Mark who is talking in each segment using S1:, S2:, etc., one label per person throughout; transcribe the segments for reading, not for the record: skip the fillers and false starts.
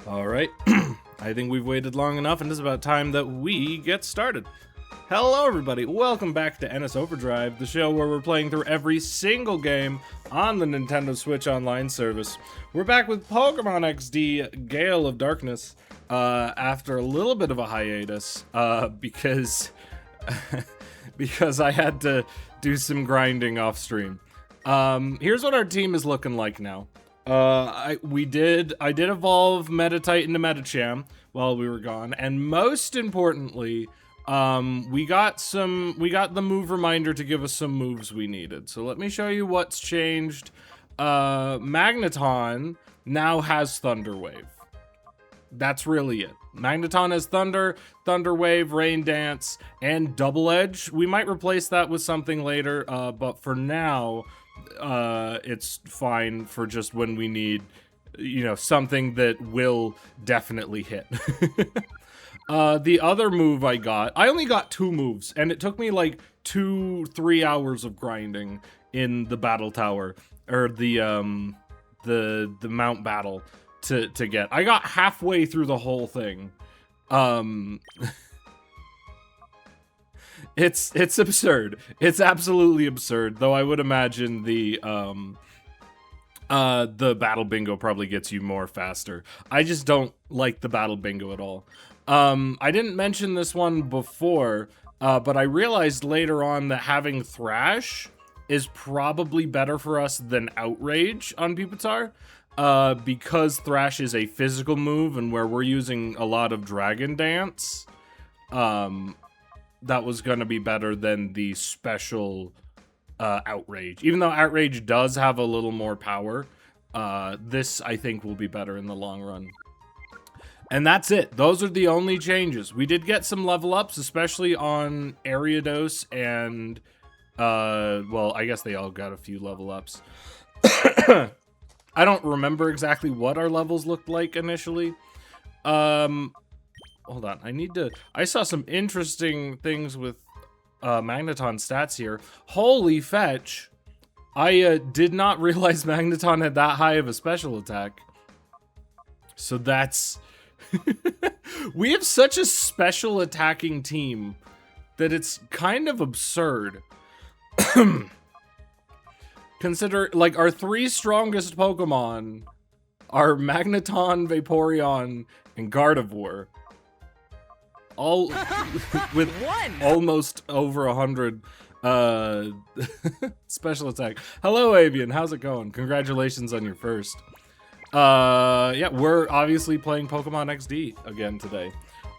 S1: All right, I think we've waited long enough, and it's about time that we get started. Hello, everybody. Welcome back to NS Overdrive, the show where we're playing through every single game on the Nintendo Switch Online service. We're back with Pokémon XD Gale of Darkness after a little bit of a hiatus because I had to do some grinding off stream. Here's what our team is looking like now. I did evolve Metatite into Metacham while we were gone, and most importantly, we got the move reminder to give us some moves we needed. So let me show you what's changed. Magneton now has Thunder Wave. That's really it. Magneton has Thunder, Thunder Wave, Rain Dance, and Double Edge. We might replace that with something later, but for now, it's fine for just when we need, something that will definitely hit. The other move I only got 2 moves, and it took me like 2-3 hours of grinding in the battle tower, or the mount battle to get. I got halfway through the whole thing. It's absurd. It's absolutely absurd, though I would imagine the battle bingo probably gets you more faster. I just don't like the battle bingo at all. I didn't mention this one before, but I realized later on that having Thrash is probably better for us than Outrage on Pupitar, because Thrash is a physical move, and where we're using a lot of Dragon Dance, that was going to be better than the special Outrage. Even though Outrage does have a little more power, this, I think, will be better in the long run. And that's it. Those are the only changes. We did get some level ups, especially on Ariados and, well, I guess they all got a few level ups. I don't remember exactly what our levels looked like initially. Hold on. I saw some interesting things with Magneton stats here. Holy fetch. I did not realize Magneton had that high of a special attack. So that's... We have such a special attacking team that it's kind of absurd. Consider, like, our 3 strongest Pokemon are Magneton, Vaporeon, and Gardevoir. All with almost over 100 special attack. Hello, Avian. How's it going? Congratulations on your first. Yeah, we're obviously playing Pokemon XD again today.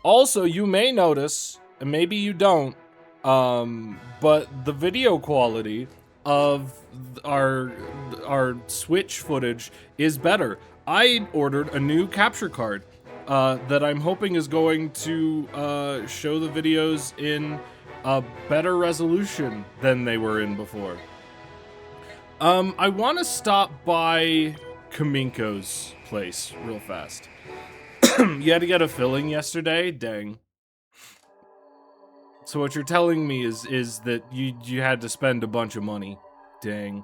S1: Also, you may notice, and maybe you don't, but the video quality of our Switch footage is better. I ordered a new capture card that I'm hoping is going to show the videos in a better resolution than they were in before. I want to stop by Kaminko's place real fast. You had to get a filling yesterday? Dang. So what you're telling me is that you had to spend a bunch of money. Dang.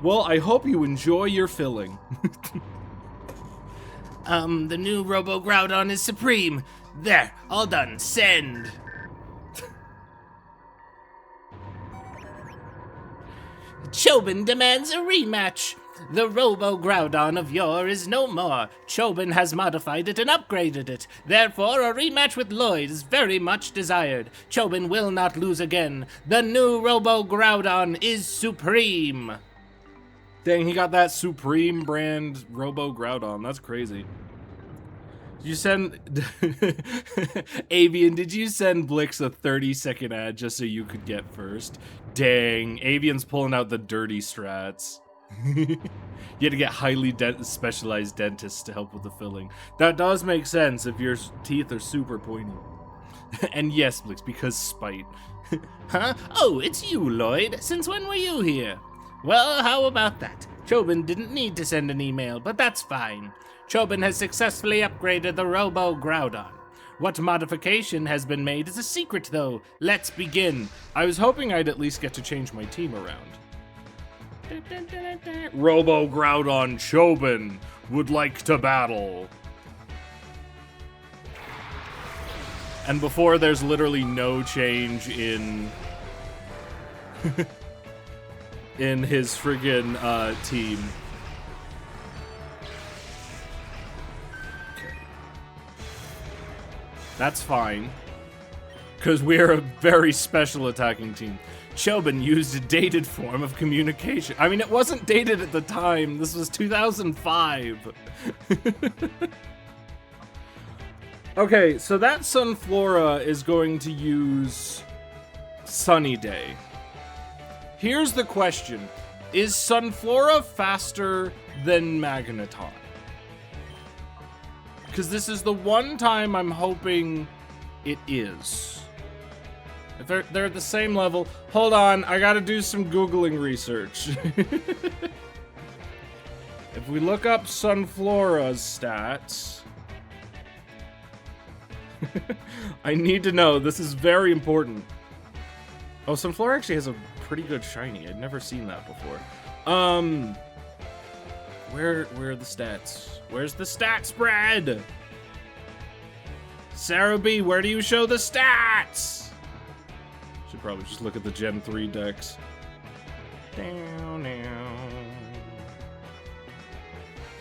S1: Well, I hope you enjoy your filling.
S2: The new Robo Groudon is supreme. There, all done. Send. Chobin demands a rematch. The Robo Groudon of yore is no more. Chobin has modified it and upgraded it. Therefore, a rematch with Lloyd is very much desired. Chobin will not lose again. The new Robo Groudon is supreme.
S1: Dang, he got that Supreme brand Robo Groudon. That's crazy. Did you send... Avian, did you send Blix a 30-second ad just so you could get first? Dang, Avian's pulling out the dirty strats. You had to get highly specialized dentists to help with the filling. That does make sense if your teeth are super pointy. And yes, Blix, because spite.
S2: Huh? Oh, it's you, Lloyd. Since when were you here? Well, how about that? Chobin didn't need to send an email, but that's fine. Chobin has successfully upgraded the Robo Groudon. What modification has been made is a secret, though. Let's begin.
S1: I was hoping I'd at least get to change my team around. Robo Groudon Chobin. would like to battle. And before, there's literally no change in in his friggin' team. Okay. That's fine. Because we're a very special attacking team. Chobin used a dated form of communication. I mean, it wasn't dated at the time. This was 2005. Okay, so that Sunflora is going to use Sunny Day. Here's the question. Is Sunflora faster than Magneton? Because this is the one time I'm hoping it is. If they're at the same level. Hold on, I gotta do some Googling research. If we look up Sunflora's stats... I need to know. This is very important. Oh, Sunflora actually has a pretty good shiny. I'd never seen that before. Where are the stats? Where's the stat spread? Sarah B, where do you show the stats? Should probably just look at the Gen 3 decks.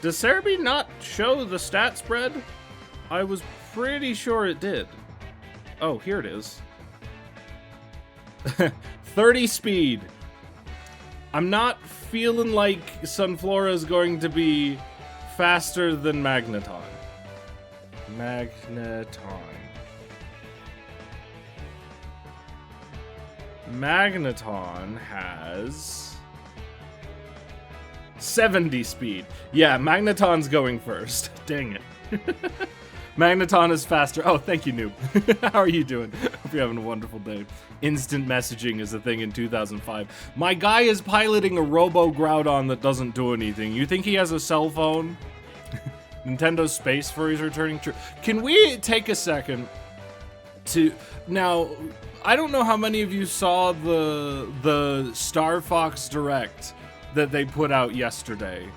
S1: Does Sarah B not show the stat spread? I was pretty sure it did. Oh, here it is. 30 speed. I'm not feeling like Sunflora is going to be faster than Magneton. Magneton has 70 speed. Yeah, Magneton's going first. Dang it. Magneton is faster. Oh, thank you, Noob. How are you doing? Hope you're having a wonderful day. Instant messaging is a thing in 2005. My guy is piloting a Robo Groudon that doesn't do anything. You think he has a cell phone? Nintendo Space Furry's returning. True. Can we take a second to... Now, I don't know how many of you saw the Star Fox Direct that they put out yesterday.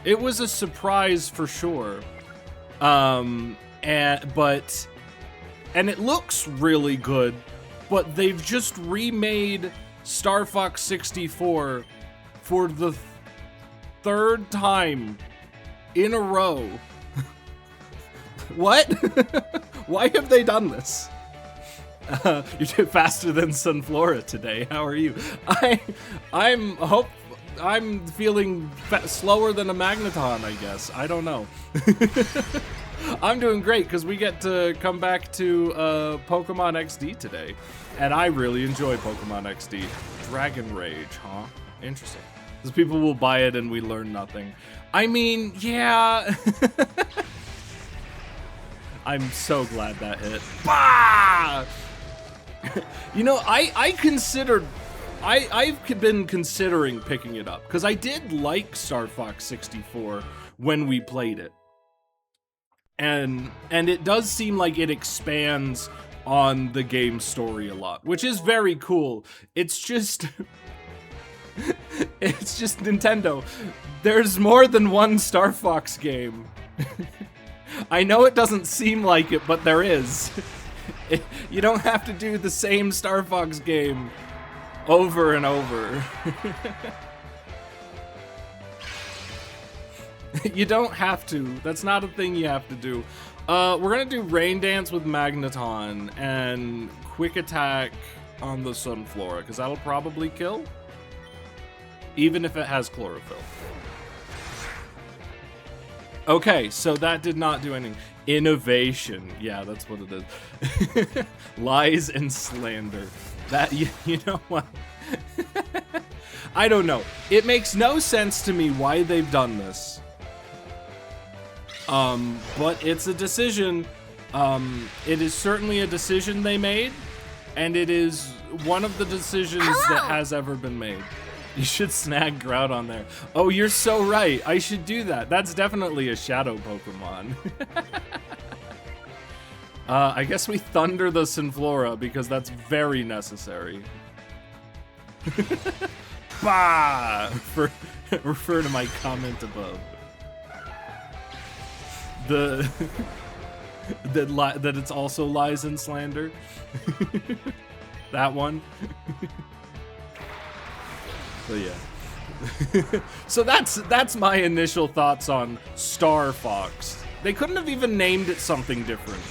S1: It was a surprise for sure. And it looks really good, but they've just remade Star Fox 64 for the third time in a row. What? Why have they done this? You're faster than Sunflora today. How are you? I'm feeling slower than a Magneton, I guess. I don't know. I'm doing great because we get to come back to Pokemon XD today. And I really enjoy Pokemon XD. Dragon Rage, huh? Interesting. Because people will buy it and we learn nothing. I mean, yeah. I'm so glad that hit. Bah! You know, I've been considering picking it up because I did like Star Fox 64 when we played it. And it does seem like it expands on the game's story a lot, which is very cool. It's just it's just Nintendo. There's more than one Star Fox game. I know it doesn't seem like it, but there is. You don't have to do the same Star Fox game over and over. You don't have to. That's not a thing you have to do. We're gonna do Rain Dance with Magneton and Quick Attack on the Sunflora, because that'll probably kill. Even if it has Chlorophyll. Okay, so that did not do anything. Innovation. Yeah, that's what it is. Lies and slander. That, you know what? I don't know. It makes no sense to me why they've done this. But it's a decision. It is certainly a decision they made, and it is one of the decisions that has ever been made. You should snag Groudon there. Oh, you're so right. I should do that. That's definitely a shadow Pokemon. I guess we thunder the Sunflora because that's very necessary. Bah! Refer to my comment above. the that it's also lies and slander. That one. So yeah. So that's my initial thoughts on Star Fox. They couldn't have even named it something different.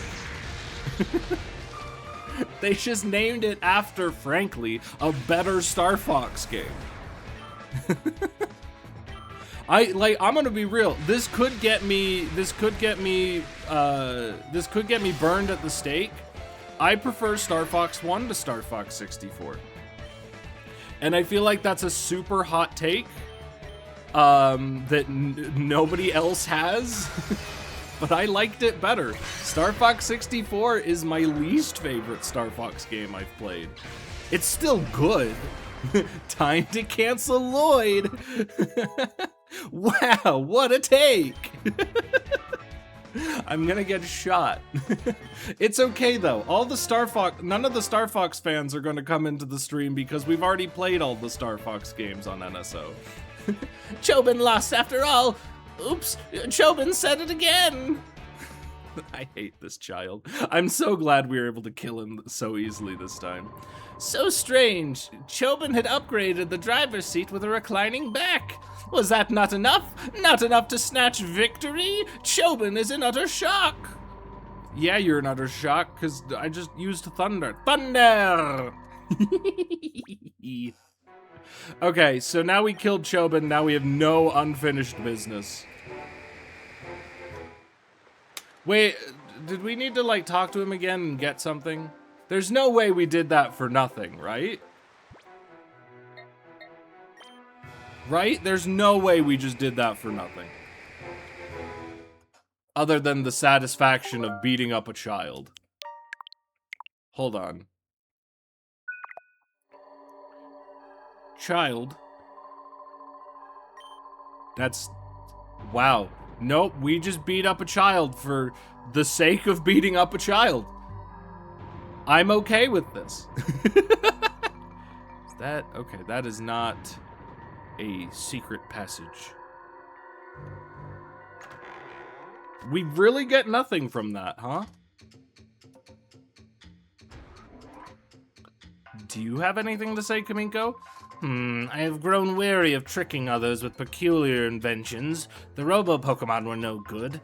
S1: They just named it after, frankly, a better Star Fox game. I'm gonna be real. This could get me burned at the stake. I prefer Star Fox 1 to Star Fox 64. And I feel like that's a super hot take that nobody else has. But I liked it better. Star Fox 64 is my least favorite Star Fox game I've played. It's still good. Time to cancel Lloyd. Wow, what a take. I'm gonna get shot. It's okay though. None of the Star Fox fans are gonna come into the stream because we've already played all the Star Fox games on NSO.
S2: Chobin lost after all. Oops, Chobin said it again.
S1: I hate this child. I'm so glad we were able to kill him so easily this time.
S2: So strange. Chobin had upgraded the driver's seat with a reclining back. Was that not enough? Not enough to snatch victory? Chobin is in utter shock.
S1: Yeah, you're in utter shock, because I just used thunder.
S2: Thunder!
S1: Okay, so now we killed Chobin, now we have no unfinished business. Wait, did we need to, like, talk to him again and get something? There's no way we did that for nothing, right? Right? There's no way we just did that for nothing. Other than the satisfaction of beating up a child. Hold on. Child. That's... Wow. Nope, we just beat up a child for the sake of beating up a child. I'm okay with this. Is that... Okay, that is not a secret passage. We really get nothing from that, huh? Do you have anything to say, Kamiko?
S2: I have grown weary of tricking others with peculiar inventions. The Robo-Pokemon were no good.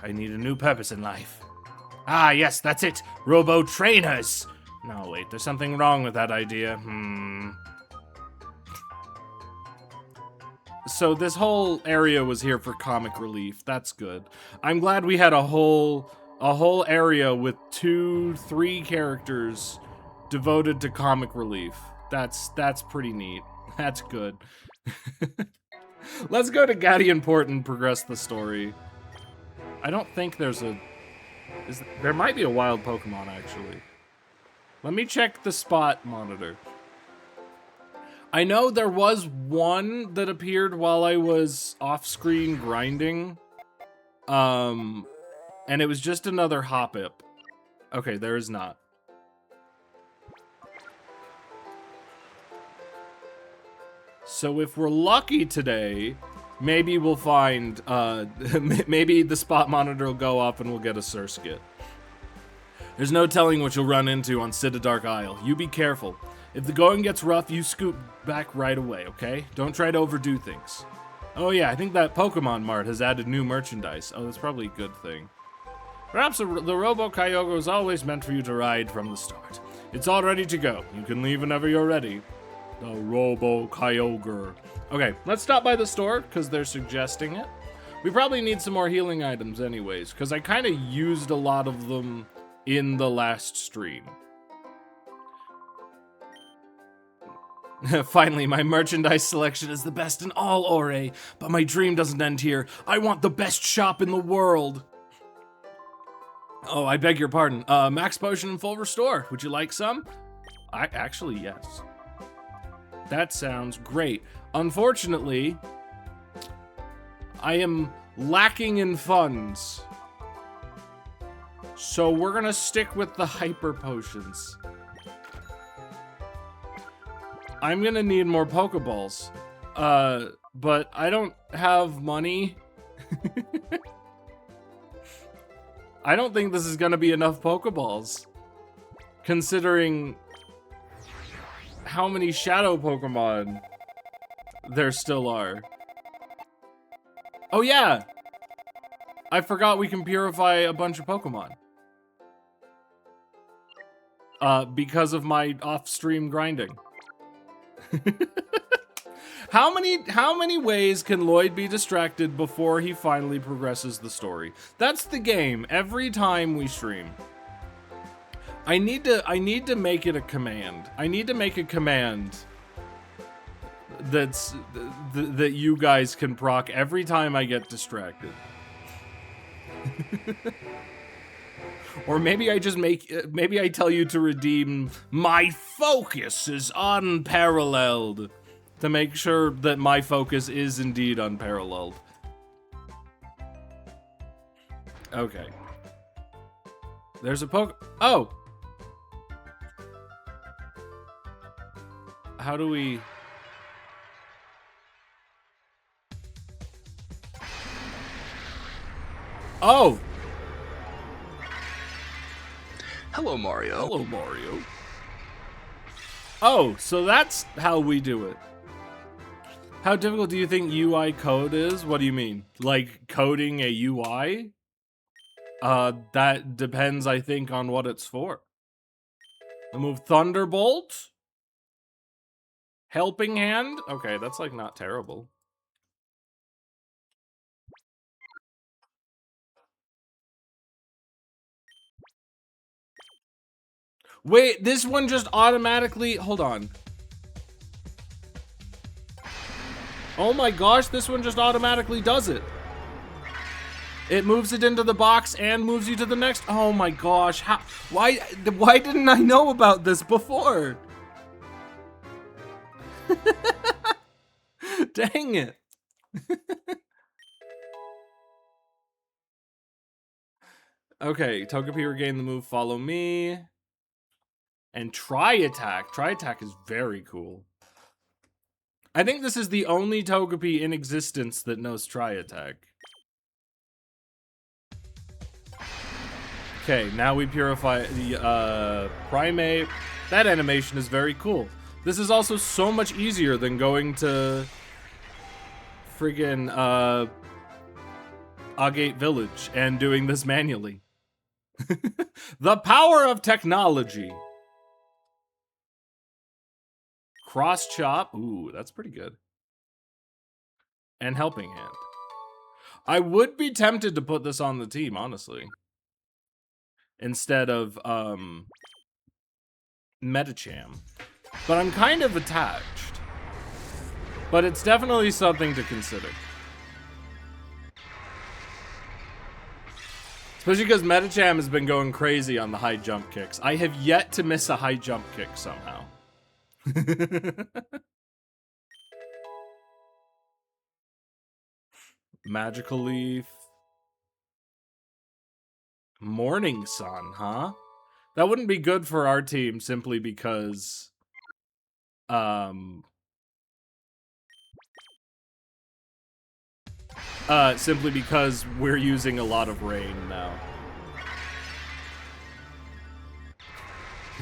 S2: I need a new purpose in life. Ah, yes, that's it. Robo-Trainers! No, wait, there's something wrong with that idea.
S1: So this whole area was here for comic relief. That's good. I'm glad we had a whole area with 2-3 characters devoted to comic relief. That's pretty neat. That's good. Let's go to Guardian Port and progress the story. I don't think there's a... there might be a wild Pokemon, actually. Let me check the spot monitor. I know there was one that appeared while I was off-screen grinding. And it was just another Hoppip. Okay, there is not. So if we're lucky today, maybe we'll find, maybe the spot monitor will go up and we'll get a Surskit. There's no telling what you'll run into on Citadark Isle. You be careful. If the going gets rough, you scoot back right away, okay? Don't try to overdo things. Oh yeah, I think that Pokemon Mart has added new merchandise. Oh, that's probably a good thing. Perhaps the Robo-Kyogre was always meant for you to ride from the start. It's all ready to go. You can leave whenever you're ready. The Robo-Kyogre. Okay, let's stop by the store, because they're suggesting it. We probably need some more healing items anyways, because I kind of used a lot of them in the last stream. Finally, my merchandise selection is the best in all Ore, but my dream doesn't end here. I want the best shop in the world. Oh, I beg your pardon. Max Potion and full restore. Would you like some? Actually, yes. That sounds great. Unfortunately, I am lacking in funds. So we're gonna stick with the hyper potions. I'm gonna need more Pokeballs. But I don't have money. I don't think this is gonna be enough Pokeballs, considering how many Shadow Pokemon there still are. Oh yeah! I forgot we can purify a bunch of Pokemon. Because of my off-stream grinding. How many ways can Lloyd be distracted before he finally progresses the story? That's the game every time we stream. I need to make it a command. I need to make a command that you guys can proc every time I get distracted. Or maybe I just maybe I tell you to redeem my focus is unparalleled to make sure that my focus is indeed unparalleled. Okay. There's a oh! How do we... Oh!
S3: Hello, Mario.
S1: Hello, Mario. Oh, so that's how we do it. How difficult do you think UI code is? What do you mean? Like coding a UI? That depends, I think, on what it's for. The move Thunderbolt? Helping Hand? Okay, that's like not terrible. Wait, this one just automatically... Hold on. Oh my gosh, this one just automatically does it. It moves it into the box and moves you to the next... Oh my gosh, how... Why didn't I know about this before? Dang it. Okay, Togepi regain the move Follow Me. And Tri-Attack. Tri-Attack is very cool. I think this is the only Togepi in existence that knows Tri-Attack. Okay, now we purify the Primate. That animation is very cool. This is also so much easier than going to friggin' Agate Village and doing this manually. The power of technology. Cross Chop. Ooh, that's pretty good. And Helping Hand. I would be tempted to put this on the team, honestly. Instead of, Medicham. But I'm kind of attached. But it's definitely something to consider. Especially because Medicham has been going crazy on the high jump kicks. I have yet to miss a high jump kick somehow. Magical Leaf. Morning Sun, huh? That wouldn't be good for our team simply because simply because we're using a lot of rain now.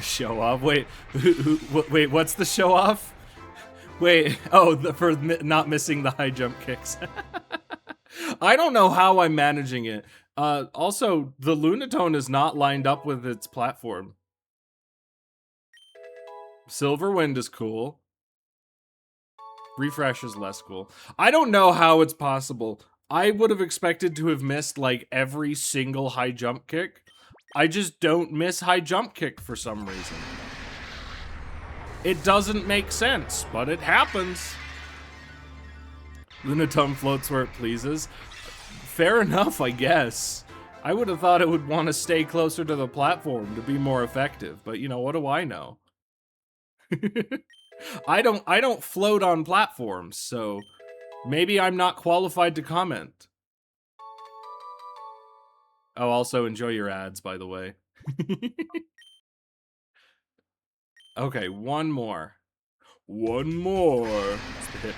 S1: Show off? Wait, wait, what's the show off? Wait, oh, for not missing the high jump kicks. I don't know how I'm managing it. Also, the Lunatone is not lined up with its platform. Silverwind is cool. Refresh is less cool. I don't know how it's possible. I would have expected to have missed, like, every single high jump kick. I just don't miss high jump kick for some reason. It doesn't make sense, but it happens. Lunatone floats where it pleases. Fair enough, I guess. I would have thought it would want to stay closer to the platform to be more effective, but you know, what do I know? I don't float on platforms, so maybe I'm not qualified to comment. Oh, also enjoy your ads, by the way. Okay, one more. One more. It's the Hypno.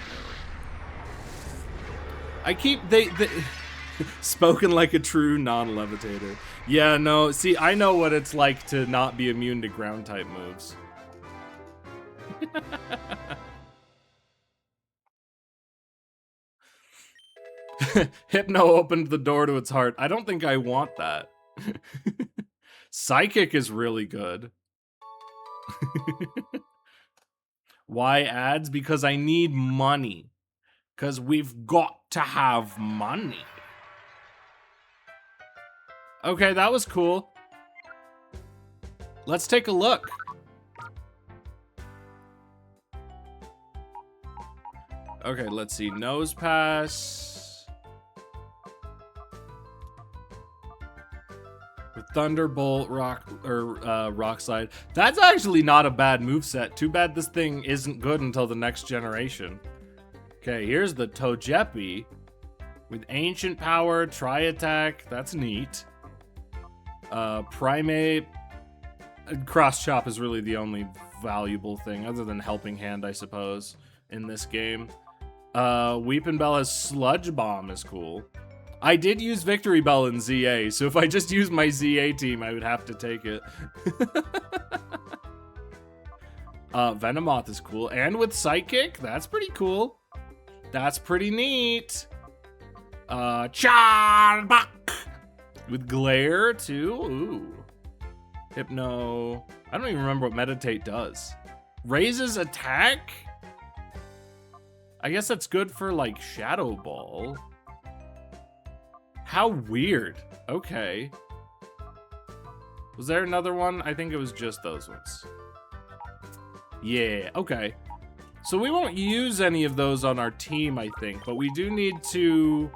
S1: Spoken like a true non-levitator. Yeah, no, see, I know what it's like to not be immune to ground-type moves. Hypno opened the door to its heart. I don't think I want that. Psychic is really good. Why ads? Because I need money. Because we've got to have money. Okay, that was cool. Let's take a look. Okay, let's see. Nose pass. With Thunderbolt, Rock Slide. That's actually not a bad moveset. Too bad this thing isn't good until the next generation. Okay, here's the Togepi. With Ancient Power, Tri-Attack. That's neat. Primate. Cross Chop is really the only valuable thing, other than Helping Hand, I suppose, in this game. Weepin' Bell has Sludge Bomb is cool. I did use Victory Bell in ZA, so if I just use my ZA team, I would have to take it. Venomoth is cool. And with Psychic, that's pretty cool. That's pretty neat. Charbak! With Glare, too. Ooh. Hypno. I don't even remember what Meditate does. Raises attack? I guess that's good for, like, Shadow Ball. How weird. Okay. Was there another one? I think it was just those ones. Yeah, okay. So we won't use any of those on our team, I think, but we do need to...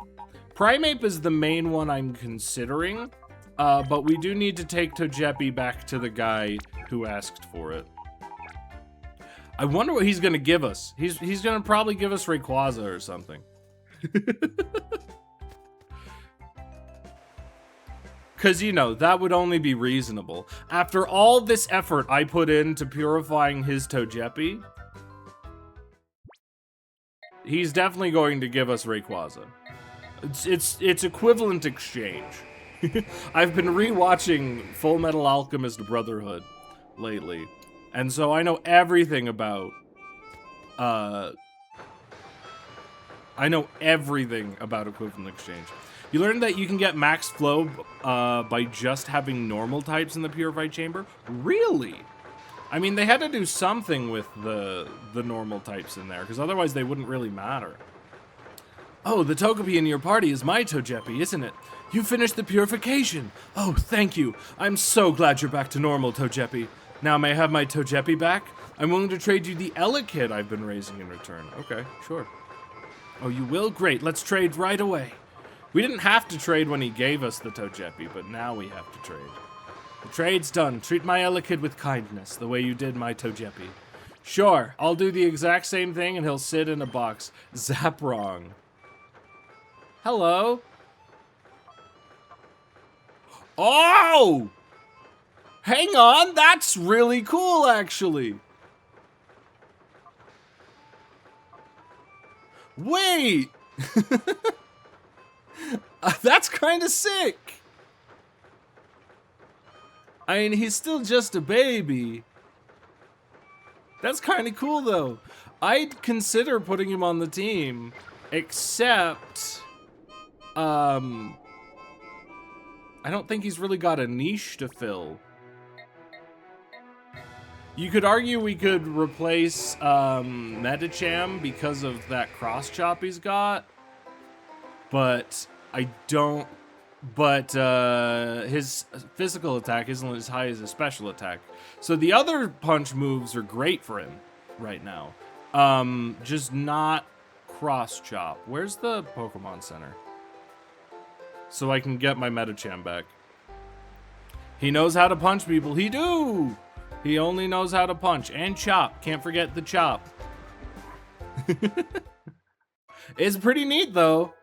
S1: Primeape is the main one I'm considering, but we do need to take Togepi back to the guy who asked for it. I wonder what he's gonna give us. He's gonna probably give us Rayquaza or something. Because, you know, that would only be reasonable. After all this effort I put into purifying his Togepi, he's definitely going to give us Rayquaza. It's equivalent exchange. I've been rewatching Full Metal Alchemist Brotherhood lately, and so I know everything about equivalent exchange. You learned that you can get max flow by just having normal types in the purified chamber? Really? I mean, they had to do something with the normal types in there, because otherwise they wouldn't really matter. Oh, the Togepi in your party is my Togepi, isn't it? You finished the purification. Oh, thank you. I'm so glad you're back to normal, Togepi. Now, may I have my Togepi back? I'm willing to trade you the Elekid I've been raising in return. Okay, sure. Oh, you will? Great, let's trade right away. We didn't have to trade when he gave us the Togepi, but now we have to trade. The trade's done. Treat my Elekid with kindness, the way you did my Togepi. Sure, I'll do the exact same thing and he'll sit in a box. Zaprong. Hello? Oh! Hang on, that's really cool, actually. Wait! That's kind of sick. I mean, he's still just a baby. That's kind of cool, though. I'd consider putting him on the team, except... I don't think he's really got a niche to fill. You could argue we could replace Medicham because of that cross chop he's got, but I don't. But his physical attack isn't as high as his special attack. So the other punch moves are great for him right now. Just not cross chop. Where's the Pokemon Center? So I can get my Medicham back. He knows how to punch people. He do! He only knows how to punch. And chop. Can't forget the chop. It's pretty neat, though.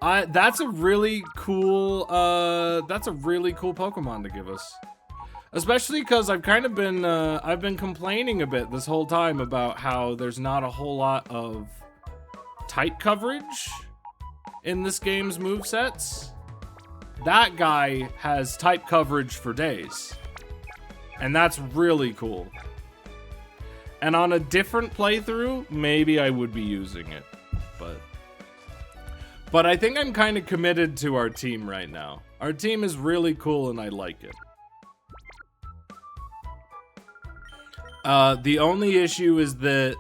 S1: That's a really cool Pokemon to give us. Especially because I've kind of been, I've been complaining a bit this whole time about how there's not a whole lot of type coverage in this game's movesets, that guy has type coverage for days. And that's really cool. And on a different playthrough, maybe I would be using it. But I think I'm kind of committed to our team right now. Our team is really cool and I like it. The only issue is that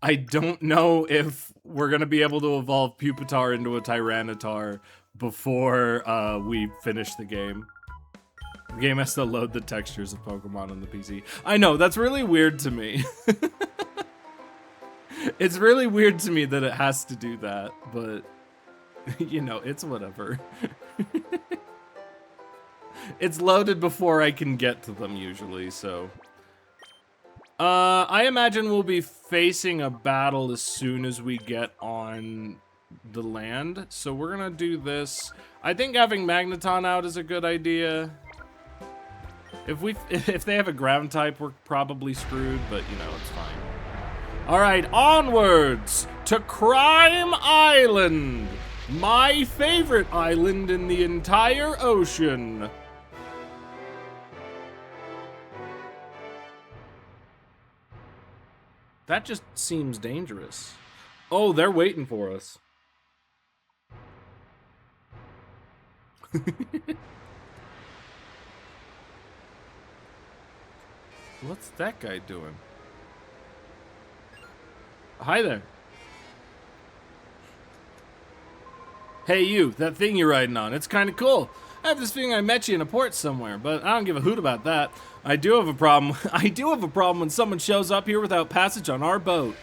S1: I don't know if we're going to be able to evolve Pupitar into a Tyranitar before we finish the game. The game has to load the textures of Pokemon on the PC. I know, that's really weird to me. It's really weird to me that it has to do that, but, you know, it's whatever. It's loaded before I can get to them usually, so... I imagine we'll be facing a battle as soon as we get on the land. So we're gonna do this. I think having Magneton out is a good idea. If they have a ground type, we're probably screwed, but you know, it's fine. All right, onwards to Crime Island, my favorite island in the entire ocean. That just seems dangerous. Oh, they're waiting for us. What's that guy doing? Hi there. Hey you, that thing you're riding on, it's kind of cool. I have this feeling I met you in a port somewhere, but I don't give a hoot about that. I do have a problem when someone shows up here without passage on our boat.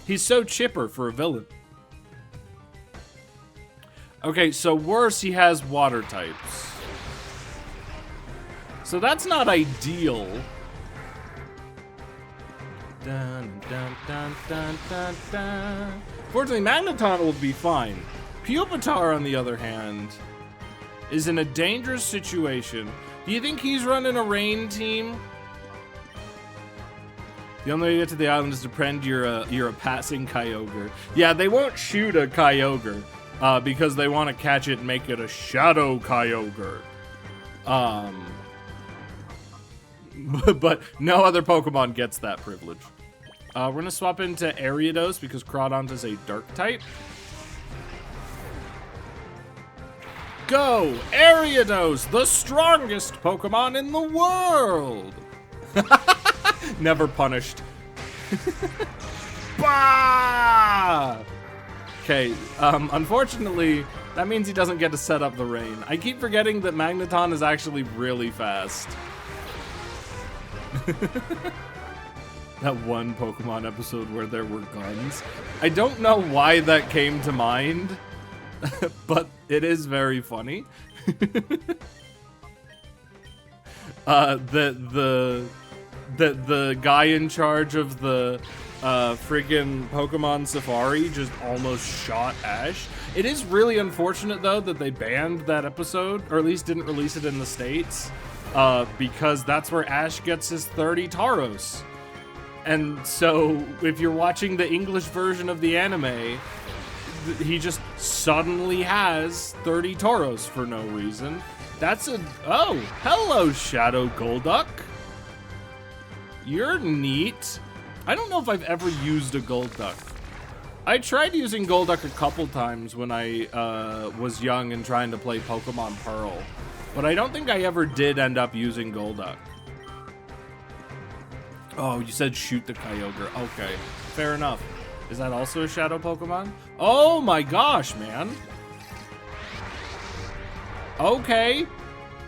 S1: He's so chipper for a villain. Okay, so worse, he has water types. So that's not ideal. Dun, dun, dun, dun, dun, dun. Fortunately, Magneton will be fine. Pupitar, on the other hand, is in a dangerous situation. Do you think he's running a rain team? The only way to get to the island is to pretend you're a passing Kyogre. Yeah, they won't shoot a Kyogre because they want to catch it and make it a Shadow Kyogre. But no other Pokemon gets that privilege. We're gonna swap into Ariados because Crawdont is a Dark type. Go! Ariados, the strongest Pokemon in the world! Never punished. Bah! Okay, unfortunately, that means he doesn't get to set up the rain. I keep forgetting that Magneton is actually really fast. That one Pokemon episode where there were guns. I don't know why that came to mind, but it is very funny. The guy in charge of the friggin' Pokemon Safari just almost shot Ash. It is really unfortunate though that they banned that episode, or at least didn't release it in the States, because that's where Ash gets his 30 Tauros. And so if you're watching the English version of the anime, he just suddenly has 30 Tauros for no reason. That's a... Oh, hello, Shadow Golduck. You're neat. I don't know if I've ever used a Golduck. I tried using Golduck a couple times when I was young and trying to play Pokemon Pearl, but I don't think I ever did end up using Golduck. Oh, you said shoot the Kyogre. Okay, fair enough. Is that also a Shadow Pokemon? Oh my gosh, man. Okay.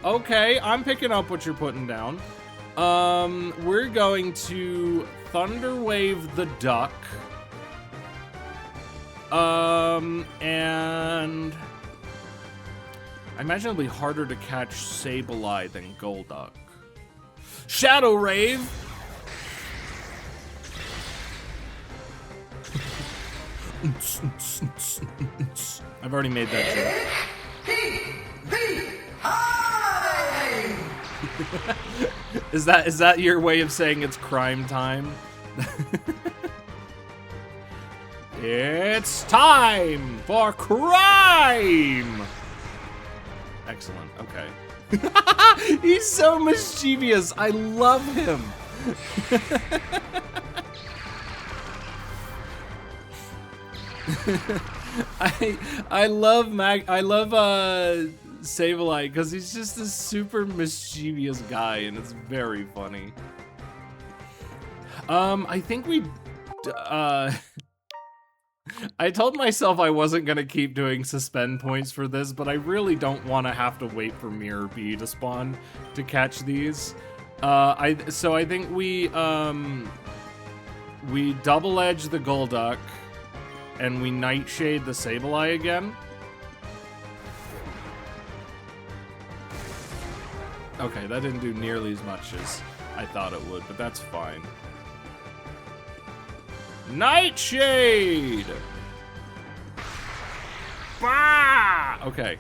S1: Okay, I'm picking up what you're putting down. We're going to Thunder Wave the Duck. And I imagine it'll be harder to catch Sableye than Golduck. Shadow Rave! I've already made that joke. Is that your way of saying it's crime time? It's time for crime! Excellent, okay. He's so mischievous. I love him. I love Sableye because he's just a super mischievous guy and it's very funny. I think we I told myself I wasn't gonna keep doing suspend points for this, but I really don't want to have to wait for Mirror B to spawn to catch these. So I think we double edge the Golduck and we Nightshade the Sableye again. Okay, that didn't do nearly as much as I thought it would, but that's fine. Nightshade! Bah! Okay.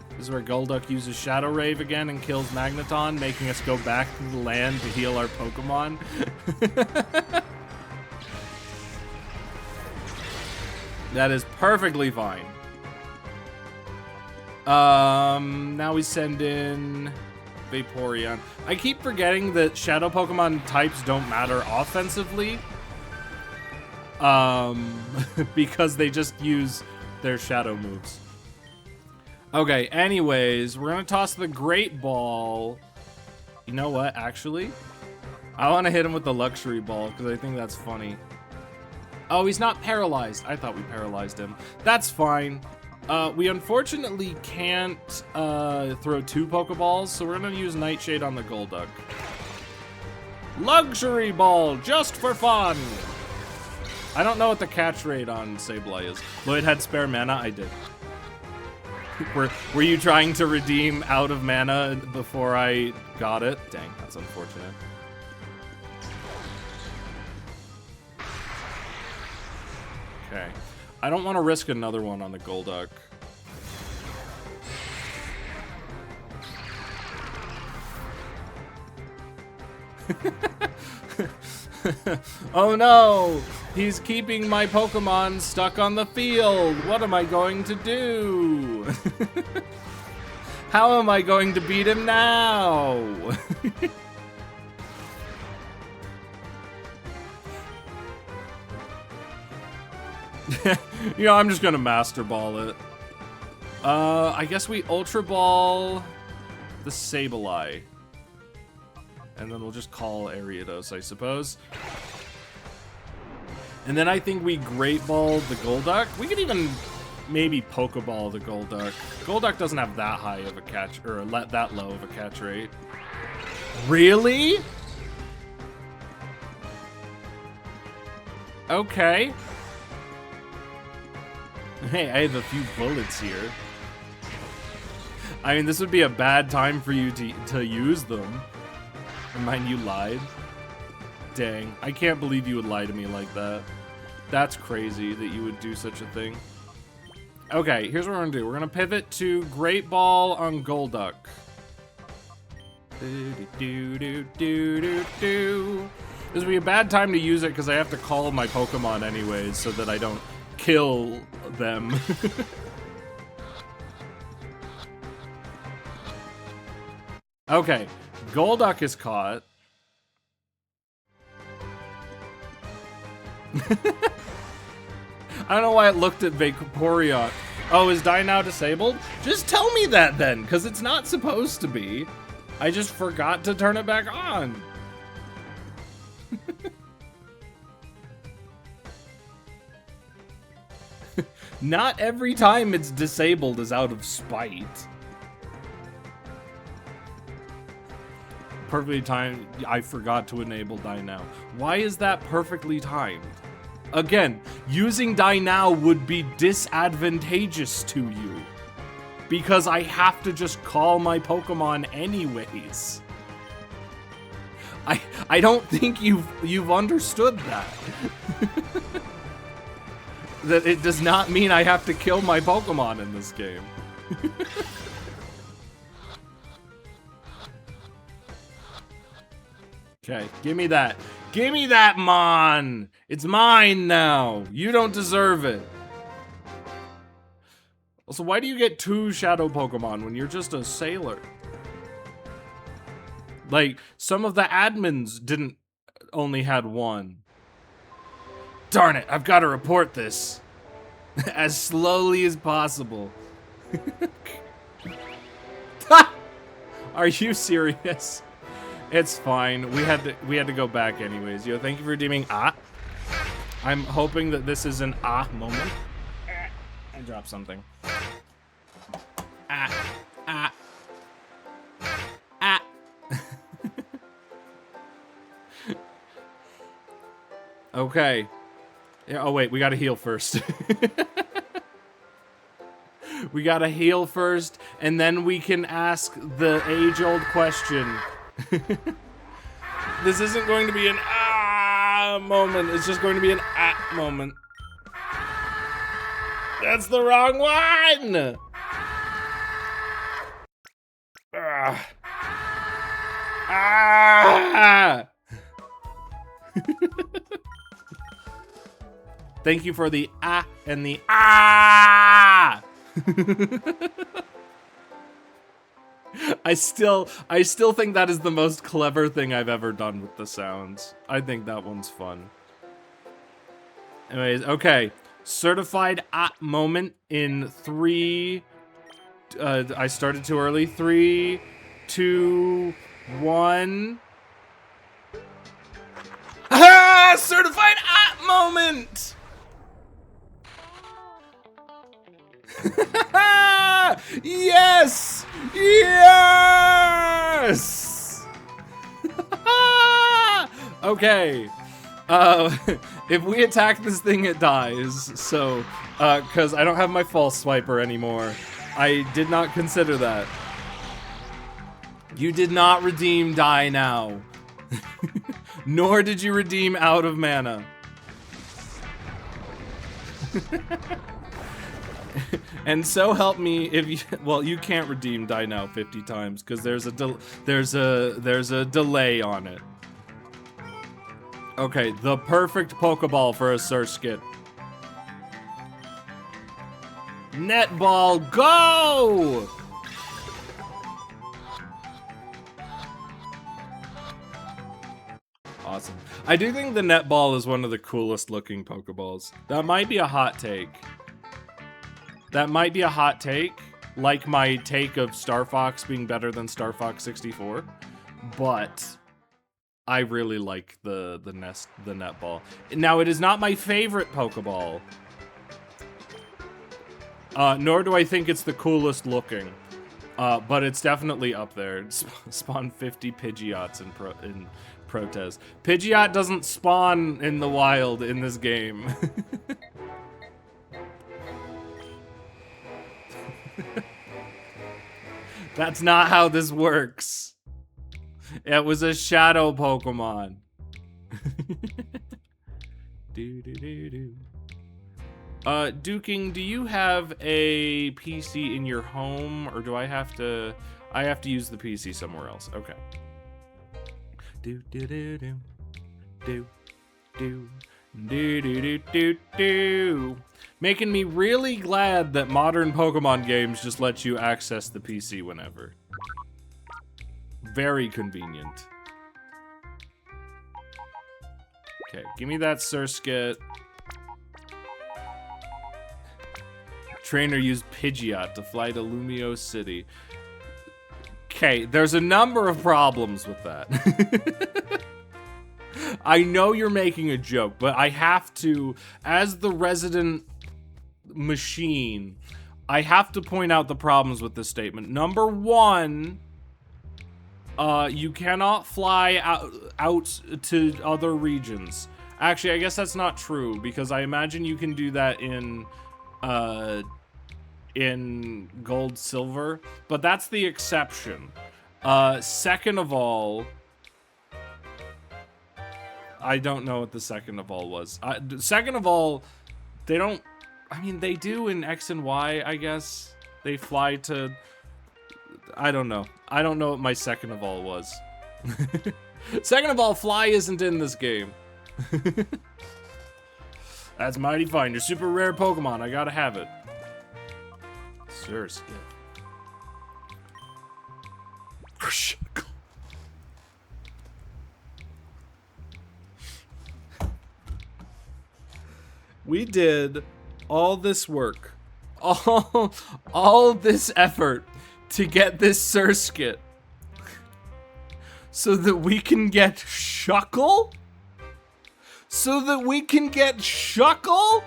S1: This is where Golduck uses Shadow Rave again and kills Magneton, making us go back to the land to heal our Pokemon. That is perfectly fine. Now we send in Vaporeon. I keep forgetting that Shadow Pokemon types don't matter offensively. Because they just use their Shadow moves. Okay, anyways, we're gonna toss the Great Ball. You know what, actually? I want to hit him with the Luxury Ball, because I think that's funny. Oh, he's not paralyzed. I thought we paralyzed him. That's fine. We unfortunately can't throw 2 Pokeballs, so we're gonna use Nightshade on the Golduck. Luxury Ball, just for fun! I don't know what the catch rate on Sableye is. Lloyd had spare mana? I did. Were you trying to redeem out of mana before I got it? Dang, that's unfortunate. Okay. I don't want to risk another one on the Golduck. Oh no! He's keeping my Pokemon stuck on the field! What am I going to do? How am I going to beat him now? You know, I'm just gonna Master Ball it. I guess we Ultra Ball the Sableye. And then we'll just call Ariados, I suppose. And then I think we Great Ball the Golduck. We could even maybe Pokeball the Golduck. Golduck doesn't have that high of a catch, or that low of a catch rate. Really? Okay. Hey, I have a few bullets here. I mean, this would be a bad time for you to use them. And mind you lied. Dang, I can't believe you would lie to me like that. That's crazy that you would do such a thing. Okay, here's what we're gonna do. We're gonna pivot to Great Ball on Golduck. This would be a bad time to use it because I have to call my Pokemon anyways so that I don't kill them. Okay, Golduck is caught. I don't know why it looked at Vaporeon. Oh, is Die Now disabled? Just tell me that then, because it's not supposed to be. I just forgot to turn it back on. Not every time it's disabled is out of spite. Perfectly timed. I forgot to enable Die Now. Why is that perfectly timed? Again, using Die Now would be disadvantageous to you because I have to just call my Pokemon anyways. I don't think you've understood that. That it does not mean I have to kill my Pokemon in this game. Okay, give me that. Give me that, Mon! It's mine now. You don't deserve it. Also, why do you get 2 shadow Pokemon when you're just a sailor? Like, some of the admins didn't only had 1. Darn it, I've got to report this. As slowly as possible. Are you serious? It's fine. We had to go back anyways. Yo, thank you for redeeming I'm hoping that this is an moment. I dropped something. Okay. Yeah, oh wait, we gotta heal first. We gotta heal first, and then we can ask the age-old question. This isn't going to be an moment. It's just going to be an moment. That's the wrong one! Thank you for the and the I still think that is the most clever thing I've ever done with the sounds. I think that one's fun. Anyways, okay. Certified moment in 3. I started too early. 3, 2, 1. Certified moment! Yes! Yes! Okay. If we attack this thing, it dies. So, because I don't have my false swiper anymore. I did not consider that. You did not redeem die now. Nor did you redeem out of mana. And so help me if you, well, you can't redeem die now 50 times because there's a delay on it. Okay, the perfect Pokeball for a Surskit. Netball, go! Awesome. I do think the netball is one of the coolest looking Pokeballs. That might be a hot take. That might be a hot take, like my take of Star Fox being better than Star Fox 64, but I really like the netball. Now, it is not my favorite Pokeball, nor do I think it's the coolest looking, but it's definitely up there. Spawn 50 Pidgeots in Protest. Pidgeot doesn't spawn in the wild in this game. That's not how this works. It was a shadow Pokemon. Duking, do you have a PC in your home, or do I have to use the PC somewhere else? Okay. Making me really glad that modern Pokemon games just let you access the PC whenever. Very convenient. Okay, give me that Surskit. Trainer used Pidgeot to fly to Lumio City. Okay, there's a number of problems with that. I know you're making a joke, but I have to, as the resident machine, I have to point out the problems with this statement. Number one, you cannot fly out to other regions. Actually, I guess that's not true, because I imagine you can do that in Gold, Silver, but that's the exception. Second of all, I don't know what the second of all was. Second of all, they don't, I mean, they do in X and Y, I guess. They fly to, I don't know. I don't know what my second of all was. Second of all, Fly isn't in this game. That's mighty fine. Your super rare Pokemon. I gotta have it. Sir, skip. We did all this work, all this effort to get this Surskit so that we can get Shuckle? So that we can get Shuckle?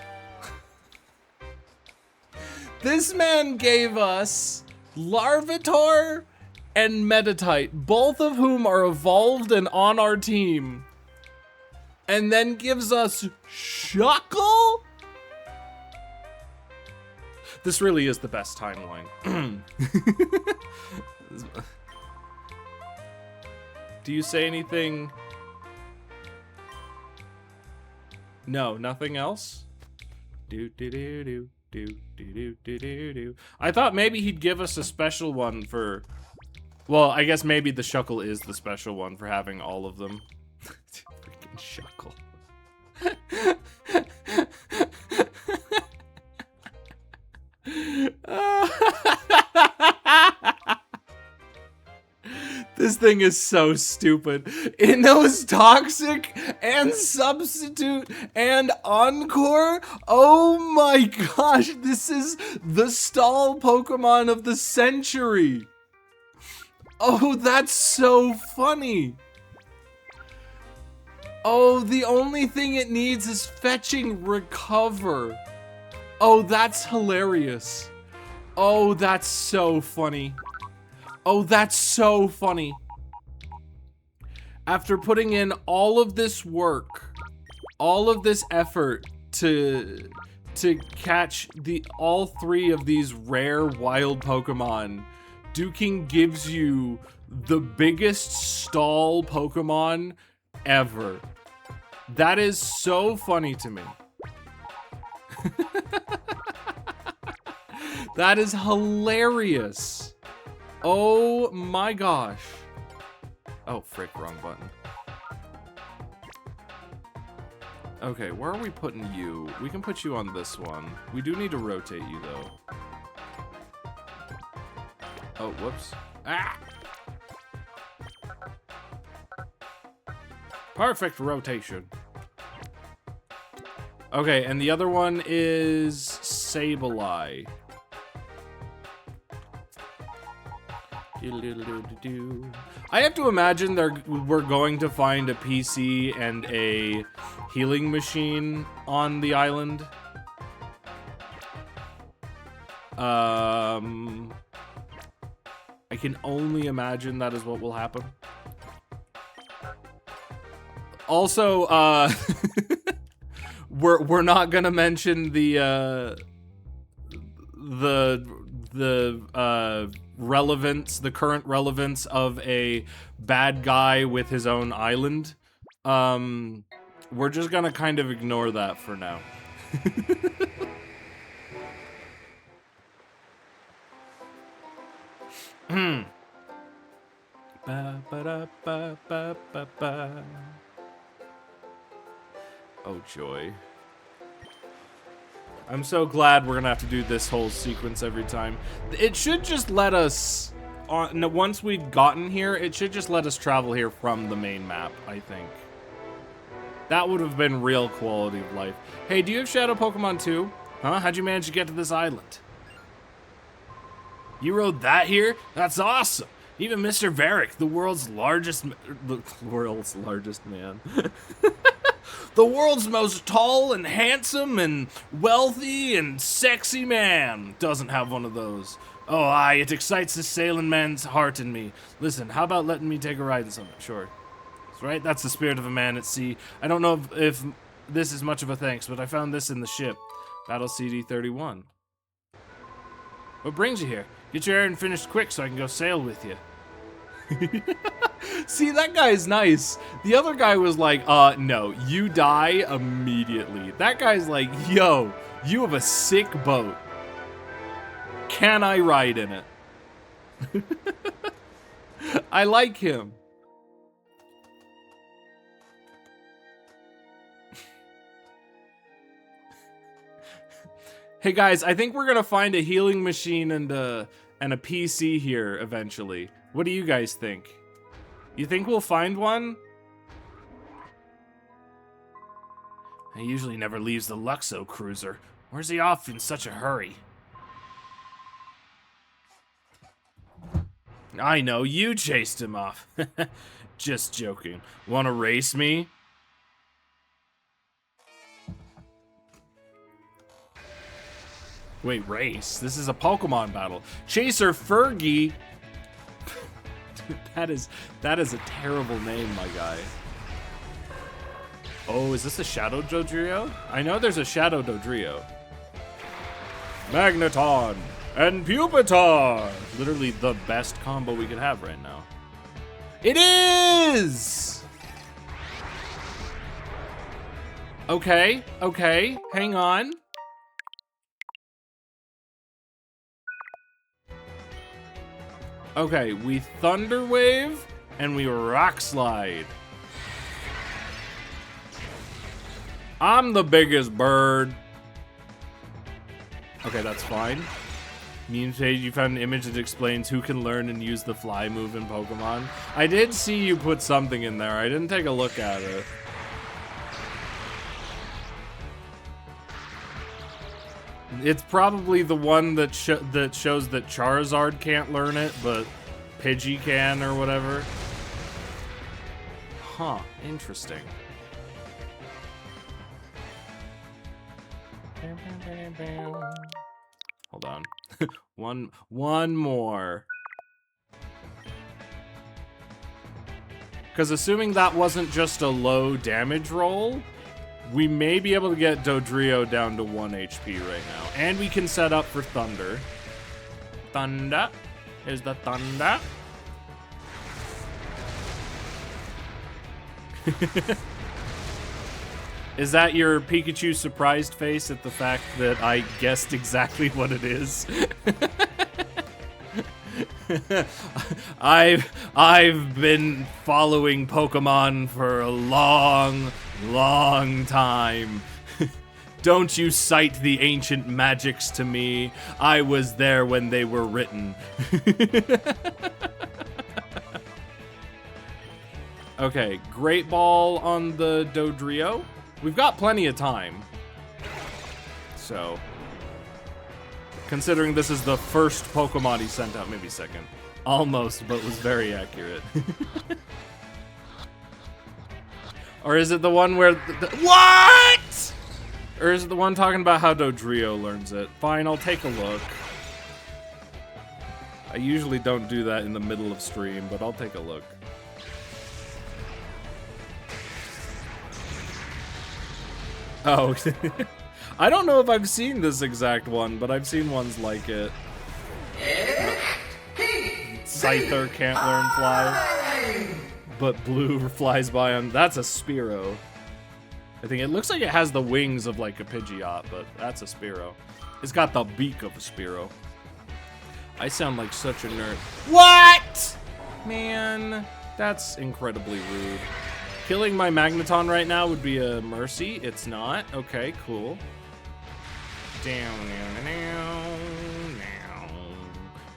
S1: This man gave us Larvitar and Meditite, both of whom are evolved and on our team. And then gives us Shuckle? This really is the best timeline. Do you say anything? No, nothing else? Do do do do do do do do do. I thought maybe he'd give us a special one for... Well, I guess maybe the Shuckle is the special one for having all of them. Freaking Shuckle. This thing is so stupid. It knows Toxic and Substitute and Encore. Oh my gosh, this is the stall Pokemon of the century. Oh, that's so funny. Oh, the only thing it needs is fetching Recover. Oh, that's hilarious. Oh, that's so funny. Oh, that's so funny. After putting in all of this work, all of this effort to catch all three of these rare wild Pokemon, Duking gives you the biggest stall Pokemon ever. That is so funny to me. That is hilarious. Oh my gosh. Oh, frick, wrong button. Okay, where are we putting you? We can put you on this one. We do need to rotate you, though. Oh, whoops. Ah! Perfect rotation. Okay, and the other one is Sableye. I have to imagine we're going to find a PC and a healing machine on the island. I can only imagine that is what will happen. Also, we're not gonna mention the relevance, the current relevance of a bad guy with his own island. We're just gonna kind of ignore that for now. Oh, joy. I'm so glad we're gonna have to do this whole sequence every time. It should just let us, once we've gotten here, it should just let us travel here from the main map, I think. That would have been real quality of life. Hey, do you have Shadow Pokemon too? Huh? How'd you manage to get to this island? You rode that here? That's awesome! Even Mr. Varric, the world's largest man. The world's most tall and handsome and wealthy and sexy man doesn't have one of those. Oh, aye, it excites the sailing man's heart in me. Listen, how about letting me take a ride in something? Sure. That's right, that's the spirit of a man at sea. I don't know if this is much of a thanks, but I found this in the ship. Battle CD-31. What brings you here? Get your errand finished quick so I can go sail with you. See, that guy's nice. The other guy was like, no, you die immediately. That guy's like, yo, you have a sick boat. Can I ride in it? I like him. Hey guys, I think we're gonna find a healing machine and a PC here eventually. What do you guys think? You think we'll find one? He usually never leaves the Luxo cruiser. Where's he off in such a hurry? I know, you chased him off. Just joking. Wanna race me? Wait, race? This is a Pokemon battle. Chaser Fergie. That is a terrible name, my guy. Oh, is this a Shadow Dodrio? I know there's a Shadow Dodrio. Magneton and Pupitar. Literally the best combo we could have right now. It is! Okay, hang on. Okay, we Thunder Wave and we Rock Slide. I'm the biggest bird. Okay, that's fine. Mutate, you found an image that explains who can learn and use the fly move in Pokemon. I did see you put something in there. I didn't take a look at it. It's probably the one that shows that Charizard can't learn it, but Pidgey can or whatever. Huh, interesting. Hold on. one more. Because assuming that wasn't just a low damage roll, we may be able to get Dodrio down to 1 HP right now. And we can set up for Thunder. Thunder. Is the Thunder. Is that your Pikachu surprised face at the fact that I guessed exactly what it is? I've been following Pokemon for a long time. Don't you cite the ancient magics to me. I was there when they were written. Okay, Great Ball on the Dodrio. We've got plenty of time. So, considering this is the first Pokemon he sent out, maybe second. Almost, but was very accurate. Or is it the one where what? Or is it the one talking about how Dodrio learns it? Fine, I'll take a look. I usually don't do that in the middle of stream, but I'll take a look. Oh, I don't know if I've seen this exact one, but I've seen ones like it. Cipher can't learn fly, but Blue flies by him. That's a Spearow. I think it looks like it has the wings of like a Pidgeot, but that's a Spearow. It's got the beak of a Spearow. I sound like such a nerd. What? Man, that's incredibly rude. Killing my Magneton right now would be a mercy. It's not. Okay, cool. Down, down, down,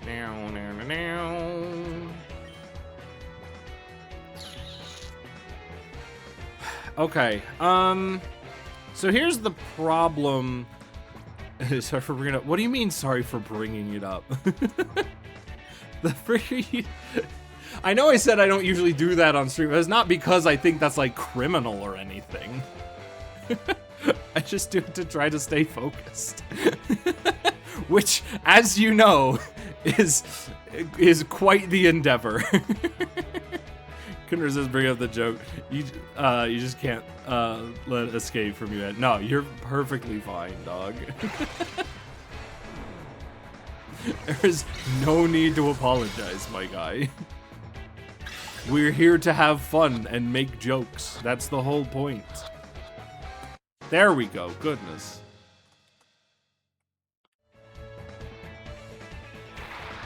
S1: down, down, down. Okay. So here's the problem. Sorry for bringing it up. What do you mean? Sorry for bringing it up. The freaking. I know I said I don't usually do that on stream, but it's not because I think that's like criminal or anything. I just do it to try to stay focused. Which, as you know, is quite the endeavor. Couldn't resist bringing up the joke. You just can't let it escape from you. No, you're perfectly fine, dog. There's no need to apologize, my guy. We're here to have fun and make jokes. That's the whole point. There we go. Goodness.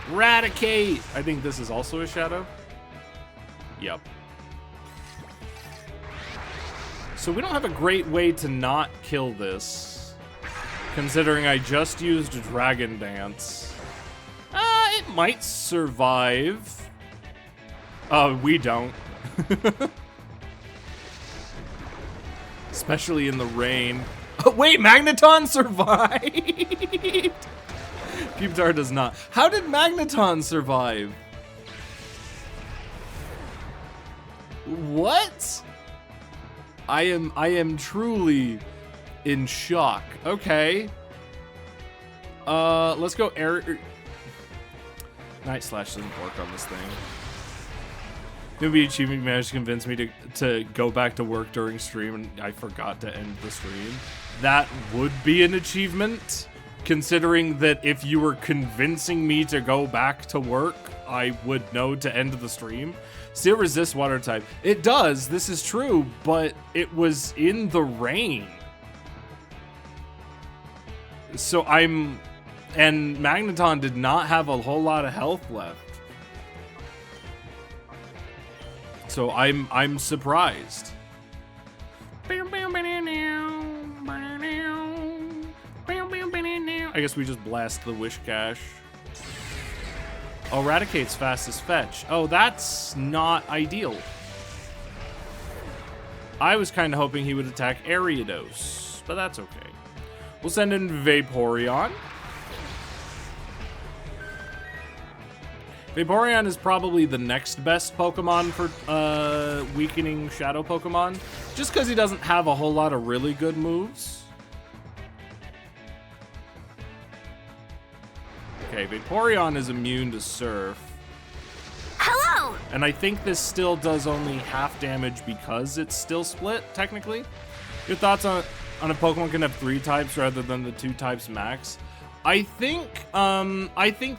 S1: Raticate! I think this is also a Shadow. Yep. So we don't have a great way to not kill this. considering I just used Dragon Dance. It might survive. We don't. Especially in the rain. Oh, wait, Magneton survived! Pupitar does not. How did Magneton survive? What? I am truly in shock. Okay. Let's go air. Night Slash doesn't work on this thing. Maybe achievement managed to convince me to go back to work during stream and I forgot to end the stream. That would be an achievement, considering that if you were convincing me to go back to work, I would know to end the stream. Still resists water type. It does, this is true, but it was in the rain. So and Magneton did not have a whole lot of health left. So I'm surprised. I guess we just blast the Wish Cache. Oh, Raticate's fastest fetch. Oh, that's not ideal. I was kind of hoping he would attack Ariados, but that's okay. We'll send in Vaporeon. Vaporeon is probably the next best Pokemon for weakening Shadow Pokemon, just because he doesn't have a whole lot of really good moves. Okay, Vaporeon is immune to Surf.
S4: Hello!
S1: And I think this still does only half damage because it's still split, technically. Your thoughts on a Pokemon can have 3 types rather than the 2 types max? I think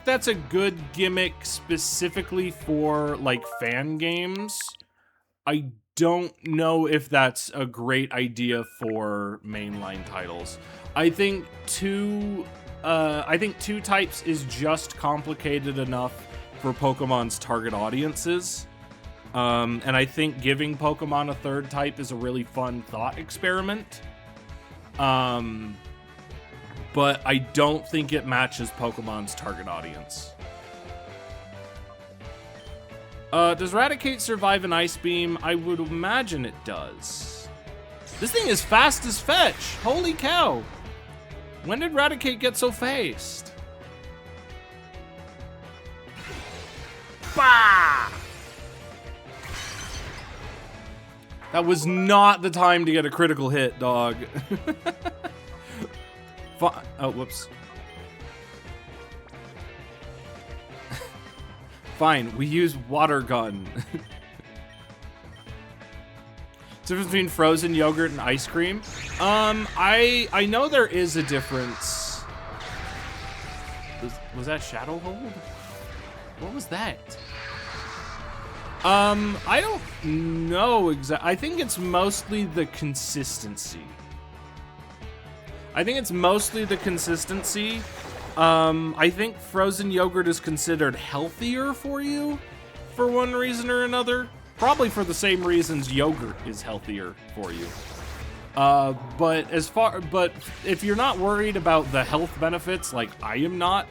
S1: that's a good gimmick specifically for like fan games. I don't know if that's a great idea for mainline titles. I think two types is just complicated enough for Pokemon's target audiences. And I think giving Pokemon a 3rd type is a really fun thought experiment. But I don't think it matches Pokemon's target audience. Does Raticate survive an Ice Beam? I would imagine it does. This thing is fast as fetch! Holy cow! When did Raticate get so fast? Bah! That was not the time to get a critical hit, dog. Oh, whoops. Fine, we use Water Gun. Difference between frozen yogurt and ice cream? I know there is a difference. Was that Shadow Hold? What was that? I don't know exactly. I think it's mostly the consistency. I think frozen yogurt is considered healthier for you for one reason or another. Probably for the same reasons yogurt is healthier for you. But if you're not worried about the health benefits like I am not,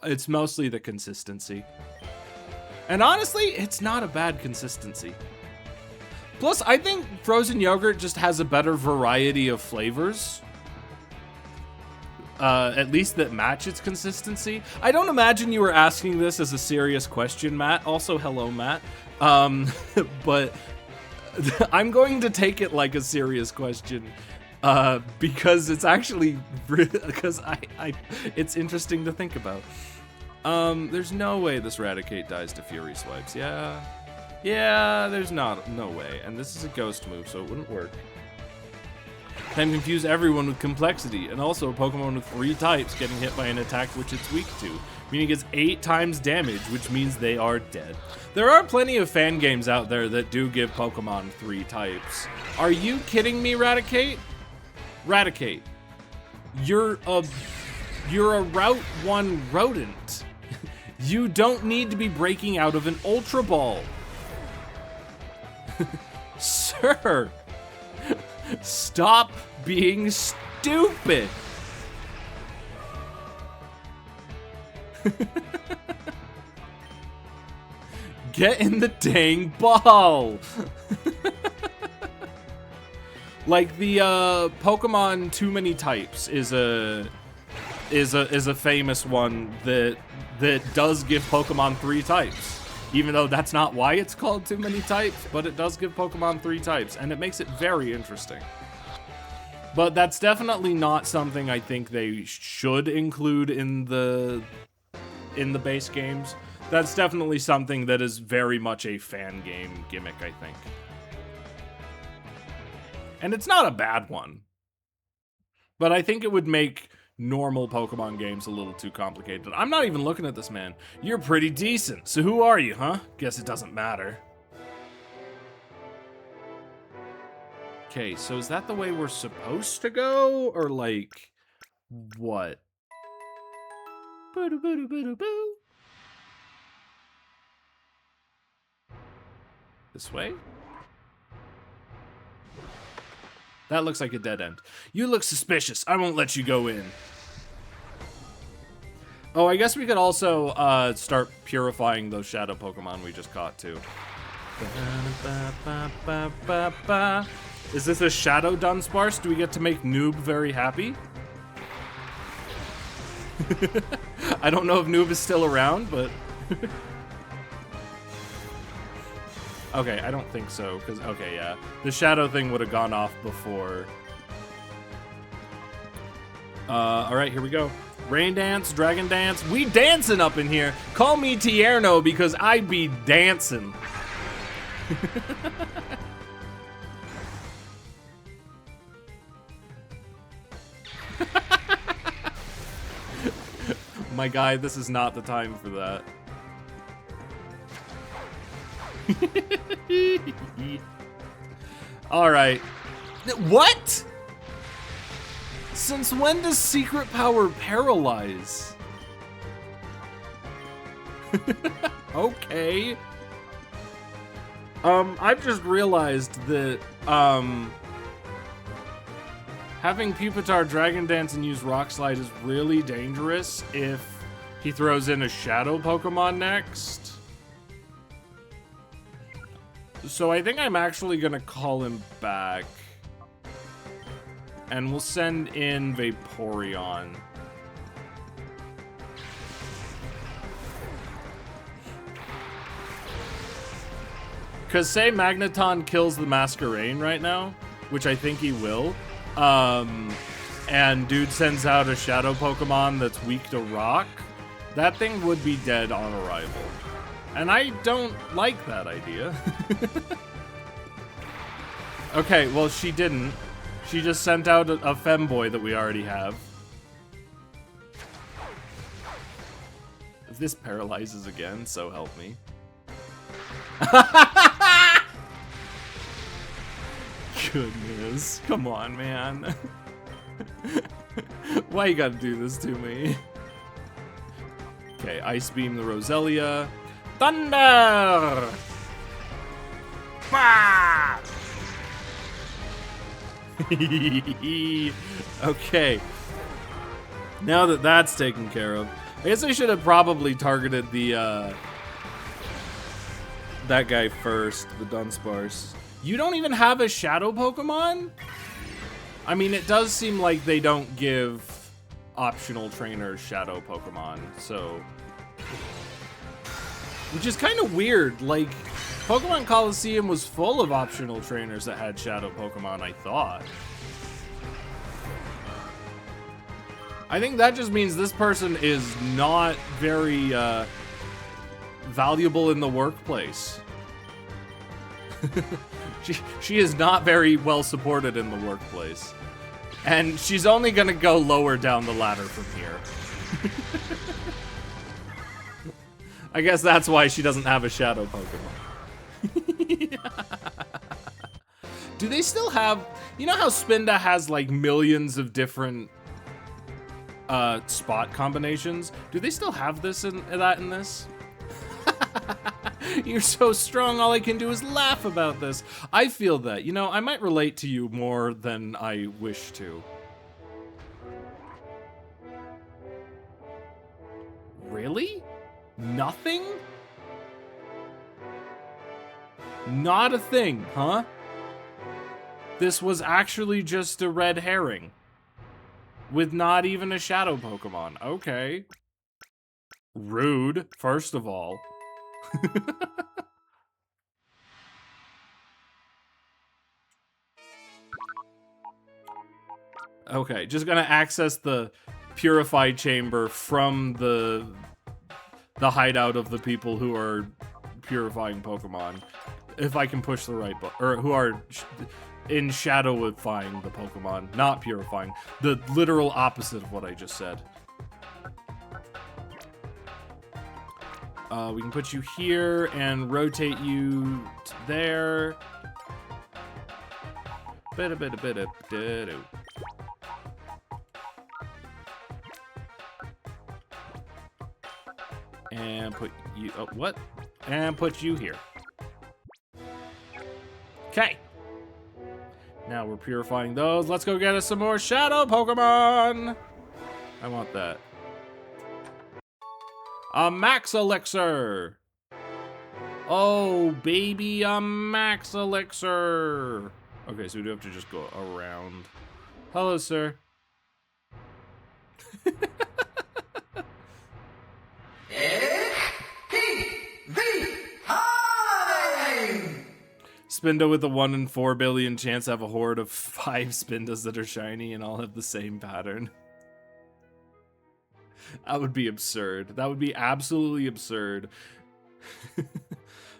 S1: it's mostly the consistency. And honestly, it's not a bad consistency. Plus, I think frozen yogurt just has a better variety of flavors. At least that match its consistency. I don't imagine you were asking this as a serious question, Matt. Also, hello, Matt. But I'm going to take it like a serious question. Because it's actually, because it's interesting to think about. There's no way this Raticate dies to Fury Swipes. Yeah, there's no way. And this is a ghost move, so it wouldn't work. Can confuse everyone with complexity, and also a Pokemon with 3 types getting hit by an attack which it's weak to, meaning it's 8 times damage, which means they are dead. There are plenty of fan games out there that do give Pokemon 3 types. Are you kidding me, Raticate? Raticate, you're a Route 1 rodent. You don't need to be breaking out of an Ultra Ball. Sir, stop being stupid. Get in the dang ball. Like the Pokemon Too Many Types is a famous one that does give Pokemon 3 types. Even though that's not why it's called Too Many Types, but it does give Pokemon 3 types, and it makes it very interesting. But that's definitely not something I think they should include in the base games. That's definitely something that is very much a fan game gimmick, I think. And it's not a bad one. But I think it would make normal Pokemon games a little too complicated. I'm not even looking at this man. You're pretty decent. So who are you, huh? Guess it doesn't matter. Okay, so is that the way we're supposed to go? Or like, what? Boo-doo-boo-doo-boo-doo-boo. This way? That looks like a dead end. You look suspicious. I won't let you go in. Oh, I guess we could also start purifying those shadow Pokemon we just caught too. Is this a shadow Dunsparce? Do we get to make Noob very happy? I don't know if Noob is still around, but... Okay, I don't think so, because, okay, yeah. The shadow thing would have gone off before. Alright, here we go. Rain Dance, Dragon Dance. We dancing up in here. Call me Tierno because I be dancing. My guy, this is not the time for that. Alright. What? Since when does secret power paralyze? Okay. I've just realized that, having Pupitar Dragon Dance and use Rock Slide is really dangerous if he throws in a Shadow Pokemon next. So I think I'm actually gonna call him back. And we'll send in Vaporeon. Because say Magneton kills the Masquerain right now, which I think he will, and dude sends out a Shadow Pokemon that's weak to Rock, that thing would be dead on arrival. And I don't like that idea. Okay, well, she didn't. She just sent out a femboy that we already have. If this paralyzes again, so help me. Goodness. Come on, man. Why you gotta do this to me? Okay, Ice Beam the Roselia. Thunder! Bah! Okay. Now that that's taken care of, I guess I should have probably targeted the, that guy first, the Dunsparce. You don't even have a Shadow Pokemon? I mean, it does seem like they don't give optional trainers Shadow Pokemon, so... Which is kind of weird, like, Pokemon Coliseum was full of optional trainers that had Shadow Pokemon, I thought. I think that just means this person is not very, valuable in the workplace. She is not very well supported in the workplace. And she's only gonna go lower down the ladder from here. I guess that's why she doesn't have a Shadow Pokemon. Do they still have... You know how Spinda has, like, millions of different spot combinations? Do they still have this in this? You're so strong, all I can do is laugh about this. I feel that. You know, I might relate to you more than I wish to. Really? Nothing? Not a thing, huh? This was actually just a red herring. With not even a shadow Pokemon. Okay. Rude, first of all. Okay, just gonna access the purified chamber from the hideout of the people who are purifying Pokemon. If I can push the right button, or who are in shadowifying the Pokemon, not purifying. The literal opposite of what I just said. We can put you here and rotate you to there. And put you, oh, what? And put you here. Okay. Now we're purifying those. Let's go get us some more shadow Pokemon. I want that. A Max Elixir. Oh, baby, a Max Elixir. Okay, so we do have to just go around. Hello, sir. Spinda with a 1 in 4 billion chance to have a horde of 5 Spindas that are shiny and all have the same pattern. That would be absurd. That would be absolutely absurd.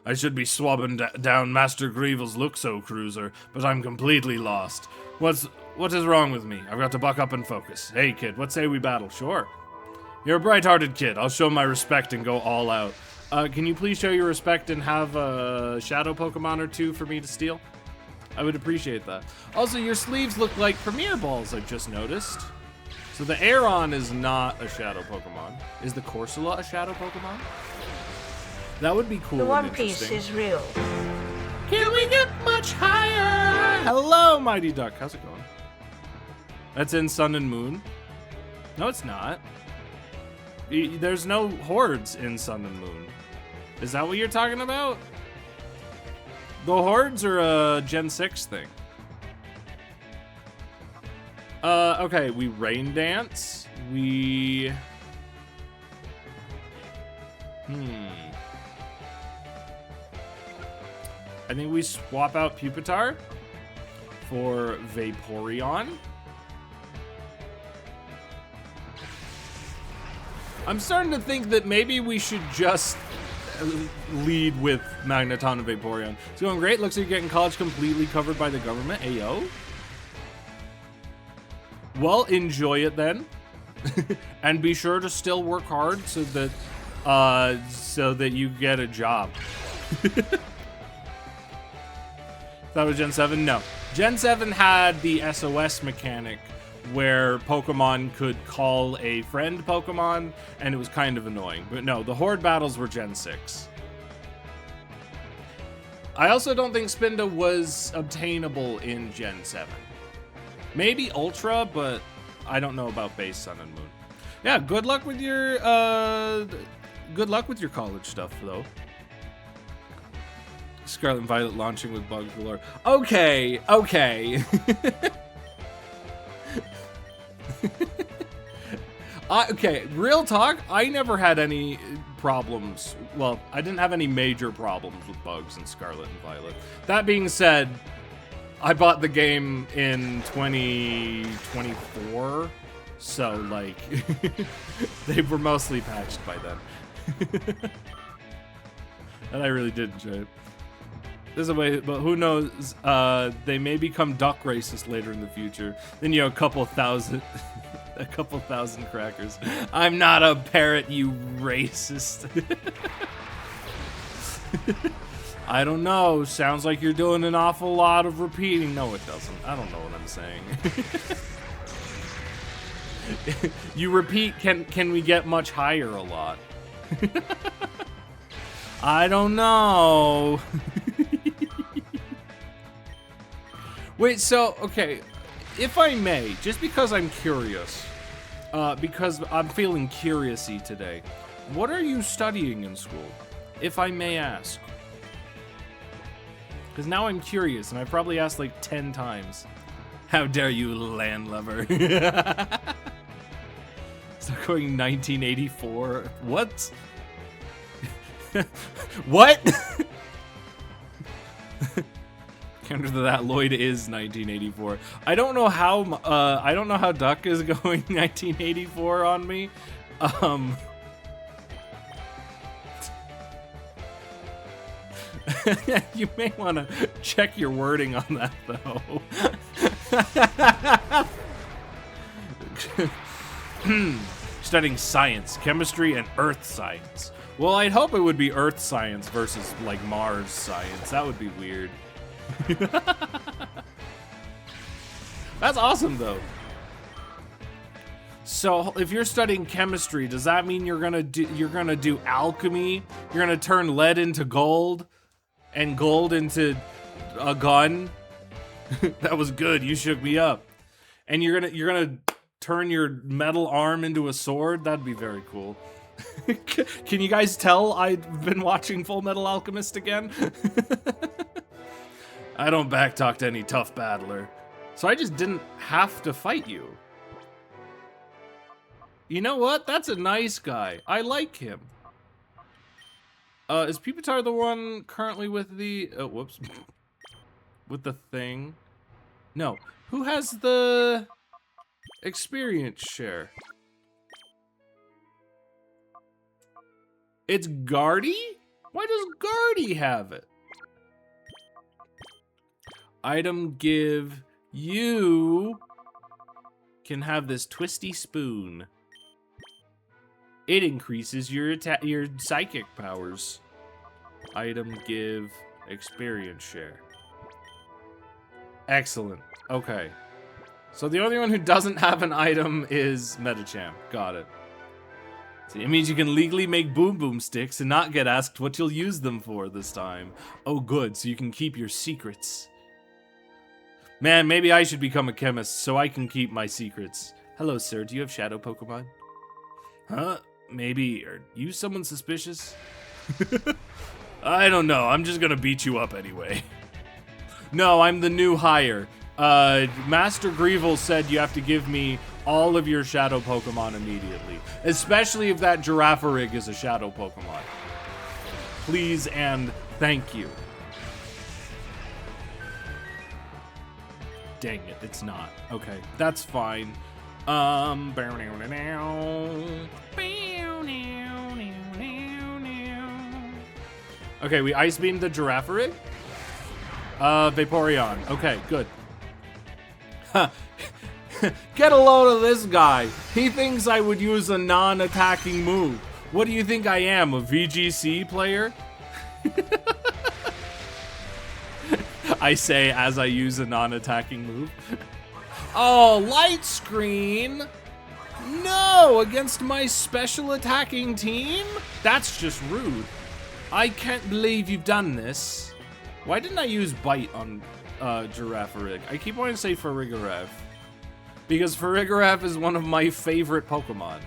S1: I should be swabbing down Master Greevil's Luxo cruiser, but I'm completely lost. What is wrong with me? I've got to buck up and focus. Hey, kid, what say we battle? Sure. You're a bright-hearted kid. I'll show my respect and go all out. Can you please show your respect and have a shadow Pokemon or 2 for me to steal? I would appreciate that. Also, your sleeves look like Premier Balls, I've just noticed. So the Aeron is not a shadow Pokemon. Is the Corsola a shadow Pokemon? That would be cool.
S5: The One Piece is real.
S1: Can we get much higher? Hello, Mighty Duck. How's it going? That's in Sun and Moon. No, it's not. There's no hordes in Sun and Moon. Is that what you're talking about? The hordes are a Gen 6 thing. Okay, we Rain Dance. We... I think we swap out Pupitar for Vaporeon. I'm starting to think that maybe we should just lead with Magneton and Vaporeon. It's going great. Looks like you're getting college completely covered by the government. Ayo. Well, enjoy it then. And be sure to still work hard so that you get a job. That was Gen 7? No. Gen 7 had the SOS mechanic where Pokemon could call a friend Pokemon, and it was kind of annoying. But no, the Horde battles were Gen 6. I also don't think Spinda was obtainable in Gen 7. Maybe Ultra, but I don't know about base Sun and Moon. Yeah, good luck with your college stuff, though. Scarlet and Violet launching with bugs galore. Okay. Okay, real talk, I never had any problems. Well, I didn't have any major problems with bugs in Scarlet and Violet. That being said, I bought the game in 2024, so, like, they were mostly patched by then. And I really did enjoy it. There's a way, but who knows, they may become duck racist later in the future. Then, you know, a couple thousand crackers. I'm not a parrot, you racist. I don't know. Sounds like you're doing an awful lot of repeating. No, it doesn't. I don't know what I'm saying. You repeat, can we get much higher a lot? I don't know. Wait, so, okay, if I may, just because I'm curious, because I'm feeling curious-y today, What are you studying in school, if I may ask? Because now I'm curious, and I probably asked like 10 times. How dare you, landlubber? Start going 1984. What? What? Counter to that, Lloyd is 1984. I don't know how Duck is going 1984 on me. You may want to check your wording on that, though. Studying science, chemistry, and earth science. Well, I'd hope it would be earth science versus, like, Mars science. That would be weird. That's awesome, though. So, if you're studying chemistry, does that mean you're gonna do alchemy? You're gonna turn lead into gold, and gold into a gun? That was good. You shook me up. And you're gonna turn your metal arm into a sword? That'd be very cool. Can you guys tell I've been watching Full Metal Alchemist again? I don't backtalk to any tough battler. So I just didn't have to fight you. You know what? That's a nice guy. I like him. Is Pupitar the one currently with the... Oh, whoops. With the thing? No. Who has the experience share? It's Guardy? Why does Guardy have it? Item give. You can have this twisty spoon. It increases your psychic powers. Item give experience share. Excellent. Okay. So the only one who doesn't have an item is Metachamp. Got it. So it means you can legally make boom boom sticks and not get asked what you'll use them for this time. Oh good, so you can keep your secrets. Man, maybe I should become a chemist so I can keep my secrets. Hello, sir. Do you have shadow Pokemon? Huh? Maybe. Are you someone suspicious? I don't know. I'm just gonna beat you up anyway. No, I'm the new hire. Master Greevil said you have to give me all of your shadow Pokemon immediately. Especially if that Girafarig is a shadow Pokemon. Please and thank you. Dang it, it's not. Okay, that's fine. Okay, we Ice Beamed the Girafarig. Vaporeon. Okay, good. Get a load of this guy. He thinks I would use a non-attacking move. What do you think I am, a VGC player? I say as I use a non-attacking move. Oh, light screen? No, against my special attacking team? That's just rude. I can't believe you've done this. Why didn't I use Bite on Girafarig? I keep wanting to say Farigiraf. Because Farigiraf is one of my favorite Pokemon.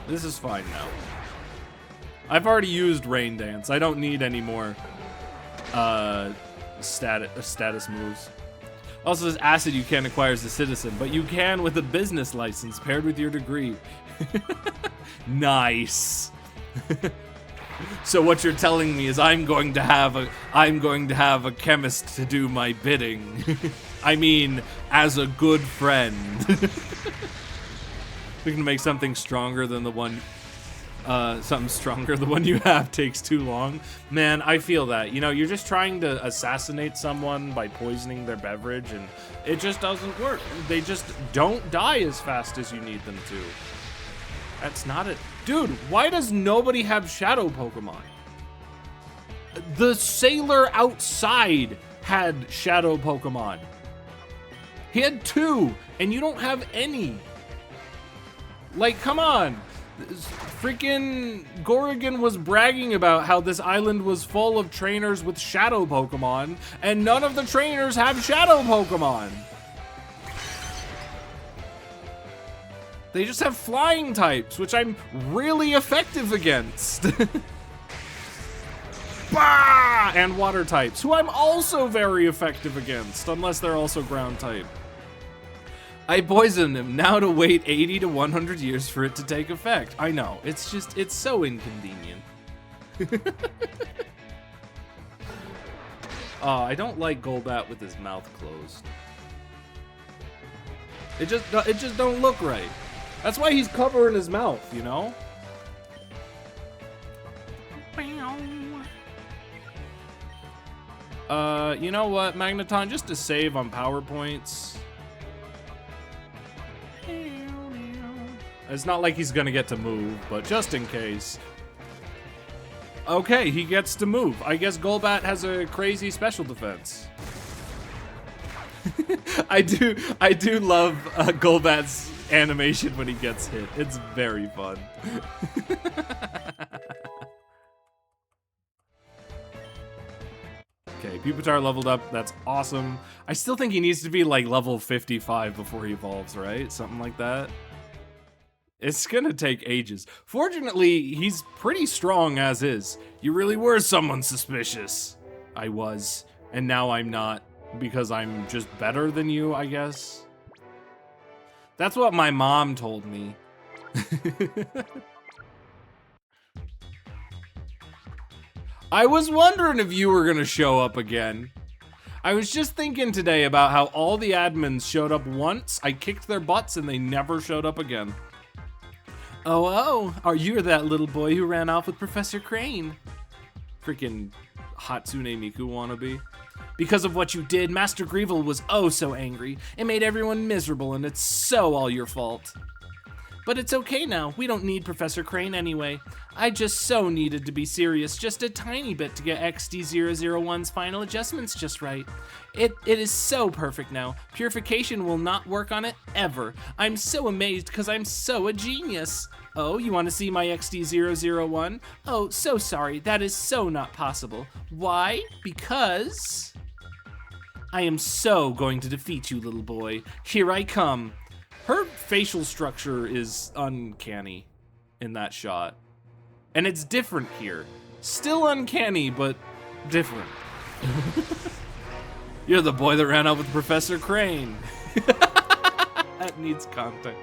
S1: This is fine now. I've already used Rain Dance. I don't need any more status moves. Also, this acid you can't acquire as a citizen, but you can with a business license paired with your degree. Nice. So what you're telling me is I'm going to have a chemist to do my bidding. I mean, as a good friend. We can make something stronger than the one. Something stronger. The one you have takes too long. Man, I feel that. You know, you're just trying to assassinate someone by poisoning their beverage, and it just doesn't work. They just don't die as fast as you need them to. That's not it. Dude, why does nobody have shadow Pokemon? The sailor outside had shadow Pokemon. He had 2, and you don't have any. Like, come on. Freaking Gorrigan was bragging about how this island was full of trainers with shadow Pokemon, and none of the trainers have shadow Pokemon. They just have flying types, which I'm really effective against. Bah! And water types, who I'm also very effective against, unless they're also ground type. I poisoned him, now to wait 80 to 100 years for it to take effect. I know, it's so inconvenient. I don't like Golbat with his mouth closed. It just don't look right. That's why he's covering his mouth, you know? You know what, Magneton, just to save on power points. It's not like he's gonna get to move, but just in case. Okay, he gets to move. I guess Golbat has a crazy special defense. I do love Golbat's animation when he gets hit. It's very fun. Okay, Pupitar leveled up. That's awesome. I still think he needs to be like level 55 before he evolves, right? Something like that. It's gonna take ages. Fortunately, he's pretty strong as is. You really were someone suspicious. I was, and now I'm not, because I'm just better than you, I guess. That's what my mom told me. I was wondering if you were gonna show up again. I was just thinking today about how all the admins showed up once, I kicked their butts, and they never showed up again. Oh, are you that little boy who ran off with Professor Crane? Freaking Hatsune Miku wannabe. Because of what you did, Master Greevil was oh so angry. It made everyone miserable, and it's so all your fault. But it's okay now. We don't need Professor Crane anyway. I just so needed to be serious just a tiny bit to get XD001's final adjustments just right. It is so perfect now. Purification will not work on it ever. I'm so amazed because I'm so a genius. Oh, you want to see my XD001? Oh, so sorry. That is so not possible. Why? Because I am so going to defeat you, little boy. Here I come. Her facial structure is uncanny in that shot. And it's different here. Still uncanny, but different. You're the boy that ran out with Professor Crane. That needs content.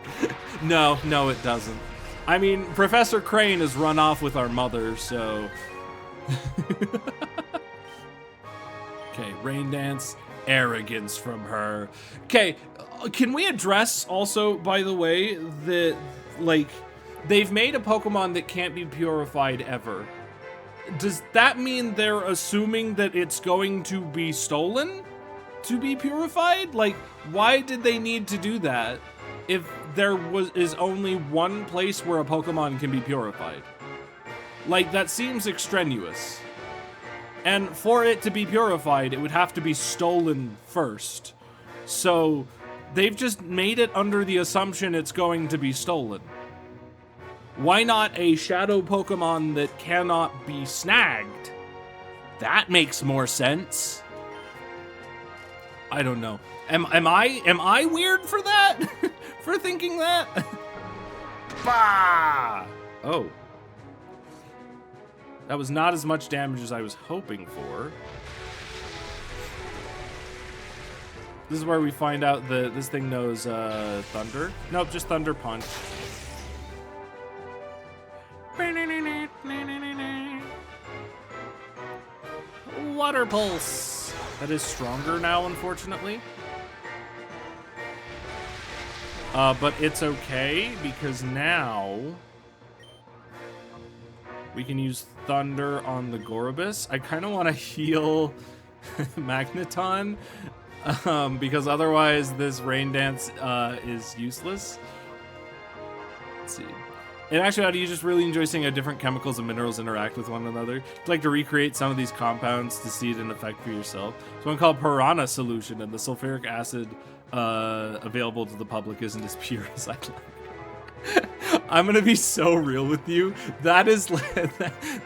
S1: No, it doesn't. I mean, Professor Crane has run off with our mother, so... Okay, Rain Dance. Arrogance from her. Okay, can we address also, by the way, that, like, they've made a Pokemon that can't be purified ever. Does that mean they're assuming that it's going to be stolen to be purified? Like, why did they need to do that if there is only one place where a Pokemon can be purified? Like, that seems extraneous. And for it to be purified, it would have to be stolen first. So they've just made it under the assumption it's going to be stolen. Why not a shadow Pokemon that cannot be snagged? That makes more sense. I don't know. Am I weird for that? For thinking that? Bah! Oh. That was not as much damage as I was hoping for. This is where we find out that this thing knows thunder. Nope, just thunder punch. Water pulse. That is stronger now, unfortunately. But it's okay because now we can use thunder on the Gorobus. I kind of want to heal Magneton because otherwise this Rain Dance is useless. Let's see. In actuality, you just really enjoy seeing how different chemicals and minerals interact with one another. You'd like to recreate some of these compounds to see it in effect for yourself. It's one called Piranha Solution, and the sulfuric acid available to the public isn't as pure as I'd like. I'm gonna be so real with you. That is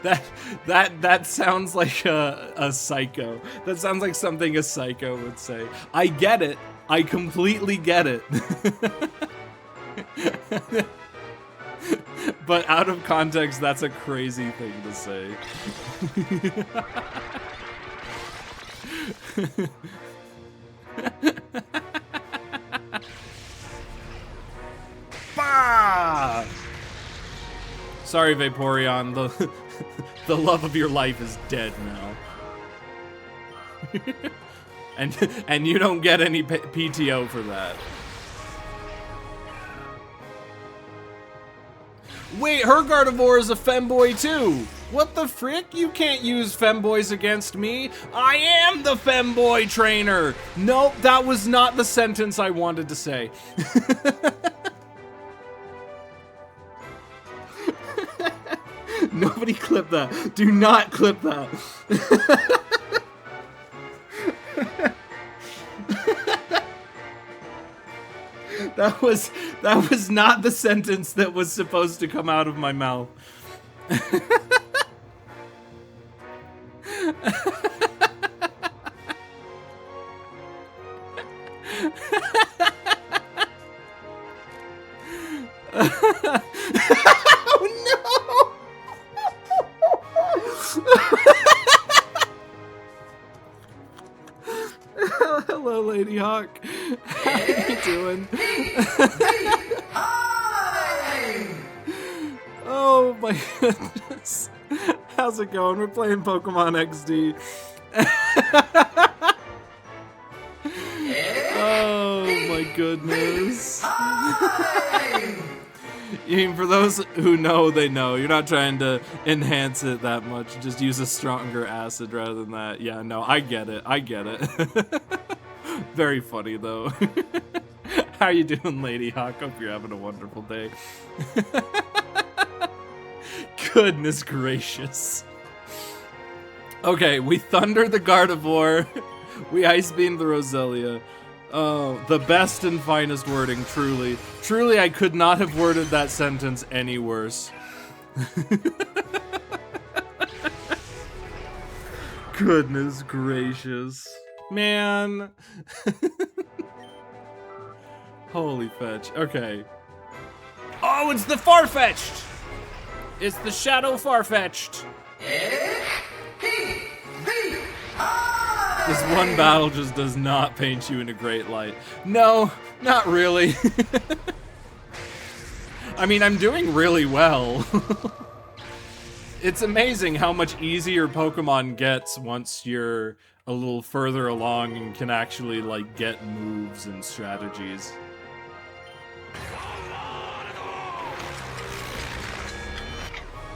S1: that sounds like a psycho. That sounds like something a psycho would say. I get it. I completely get it. But out of context, that's a crazy thing to say. Bah! Sorry, Vaporeon, the love of your life is dead now. and you don't get any PTO for that. Wait, her Gardevoir is a femboy too! What the frick? You can't use femboys against me! I am the femboy trainer! Nope, that was not the sentence I wanted to say. Nobody clip that. Do not clip that. That was not the sentence that was supposed to come out of my mouth. Oh no! Hello, Lady Hawk. How are you doing? Oh my goodness. How's it going? We're playing Pokemon XD. Oh my goodness. I mean, for those who know, they know. You're not trying to enhance it that much. Just use a stronger acid rather than that. Yeah, no, I get it. I get it. Very funny, though. How you doing, Lady Hawk? Hope you're having a wonderful day. Goodness gracious. Okay, we thunder the Gardevoir. We ice beam the Roselia. Oh, the best and finest wording, truly. Truly, I could not have worded that sentence any worse. Goodness gracious. Man. Holy fetch. Okay.
S2: Oh, it's the Farfetch'd! It's the Shadow Farfetch'd.
S1: This one battle just does not paint you in a great light. No, not really. I mean, I'm doing really well. It's amazing how much easier Pokemon gets once you're a little further along and can actually, like, get moves and strategies.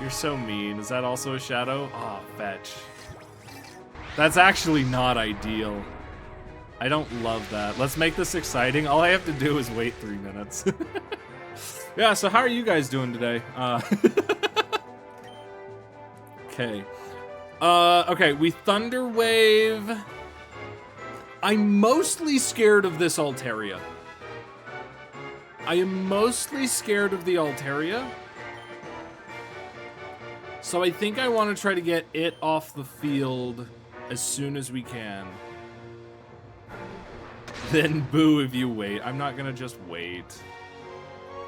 S1: You're so mean. Is that also a shadow? Aw, fetch. That's actually not ideal. I don't love that. Let's make this exciting. All I have to do is wait 3 minutes. Yeah, so how are you guys doing today? Okay. Okay, we Thunder Wave. I'm mostly scared of this Altaria. I am mostly scared of the Altaria. So I think I want to try to get it off the field as soon as we can. Then boo if you wait. I'm not gonna just wait.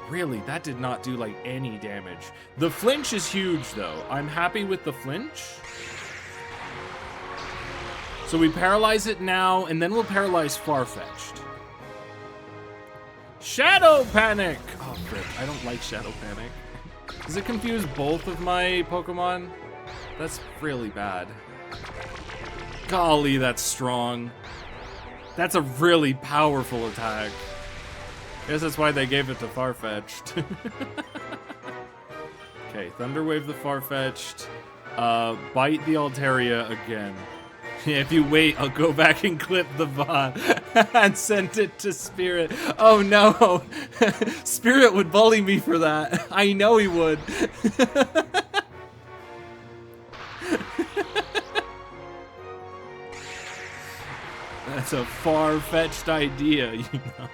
S1: Really, that did not do like any damage. The flinch is huge though. I'm happy with the flinch. So we paralyze it now, and then we'll paralyze Farfetch'd. Shadow Panic! Oh, frick. I don't like Shadow Panic. Does it confuse both of my Pokemon? That's really bad. Golly, that's strong. That's a really powerful attack. I guess that's why they gave it to Farfetch'd. Okay, Thunder Wave the Farfetch'd. Bite the Altaria again. If you wait, I'll go back and clip the VOD and send it to Spirit. Oh no! Spirit would bully me for that. I know he would. That's a far-fetched idea, you know.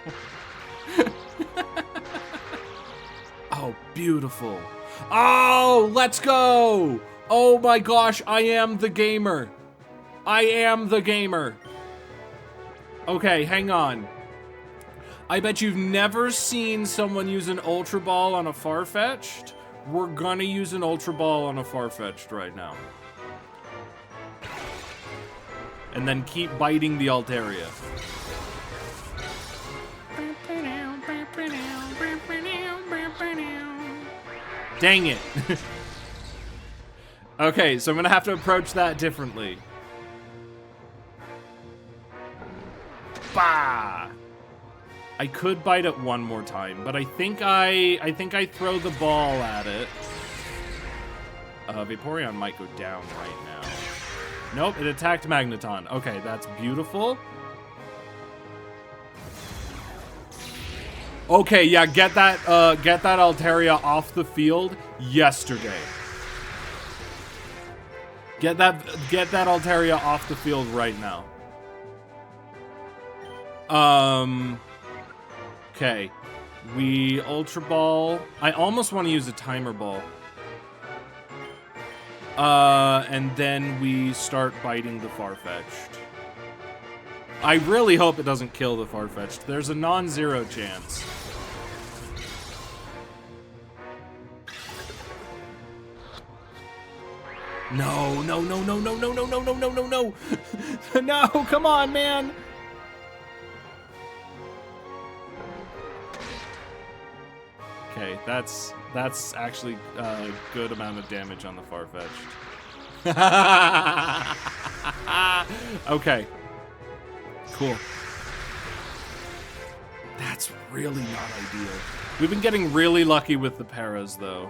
S1: Oh, beautiful. Oh, let's go! Oh my gosh, I am the gamer. I am the gamer. Okay, hang on. I bet you've never seen someone use an Ultra Ball on a Farfetch'd. We're gonna use an Ultra Ball on a Farfetch'd right now. And then keep biting the Altaria. Dang it. Okay, so I'm gonna have to approach that differently. Bah! I could bite it one more time, but I think I throw the ball at it. Vaporeon might go down right now. Nope, it attacked Magneton. Okay, that's beautiful. Okay, yeah, get that Altaria off the field yesterday. Get that Altaria off the field right now. Okay. We Ultra Ball. I almost want to use a Timer Ball. And then we start biting the Farfetch'd. I really hope it doesn't kill the Farfetch'd. There's a non-zero chance. No, no, no, no, no, no, no, no, no, no, no, no. No, come on, man. Okay, that's actually a good amount of damage on the Farfetch'd. Okay. Cool. That's really not ideal. We've been getting really lucky with the paras, though.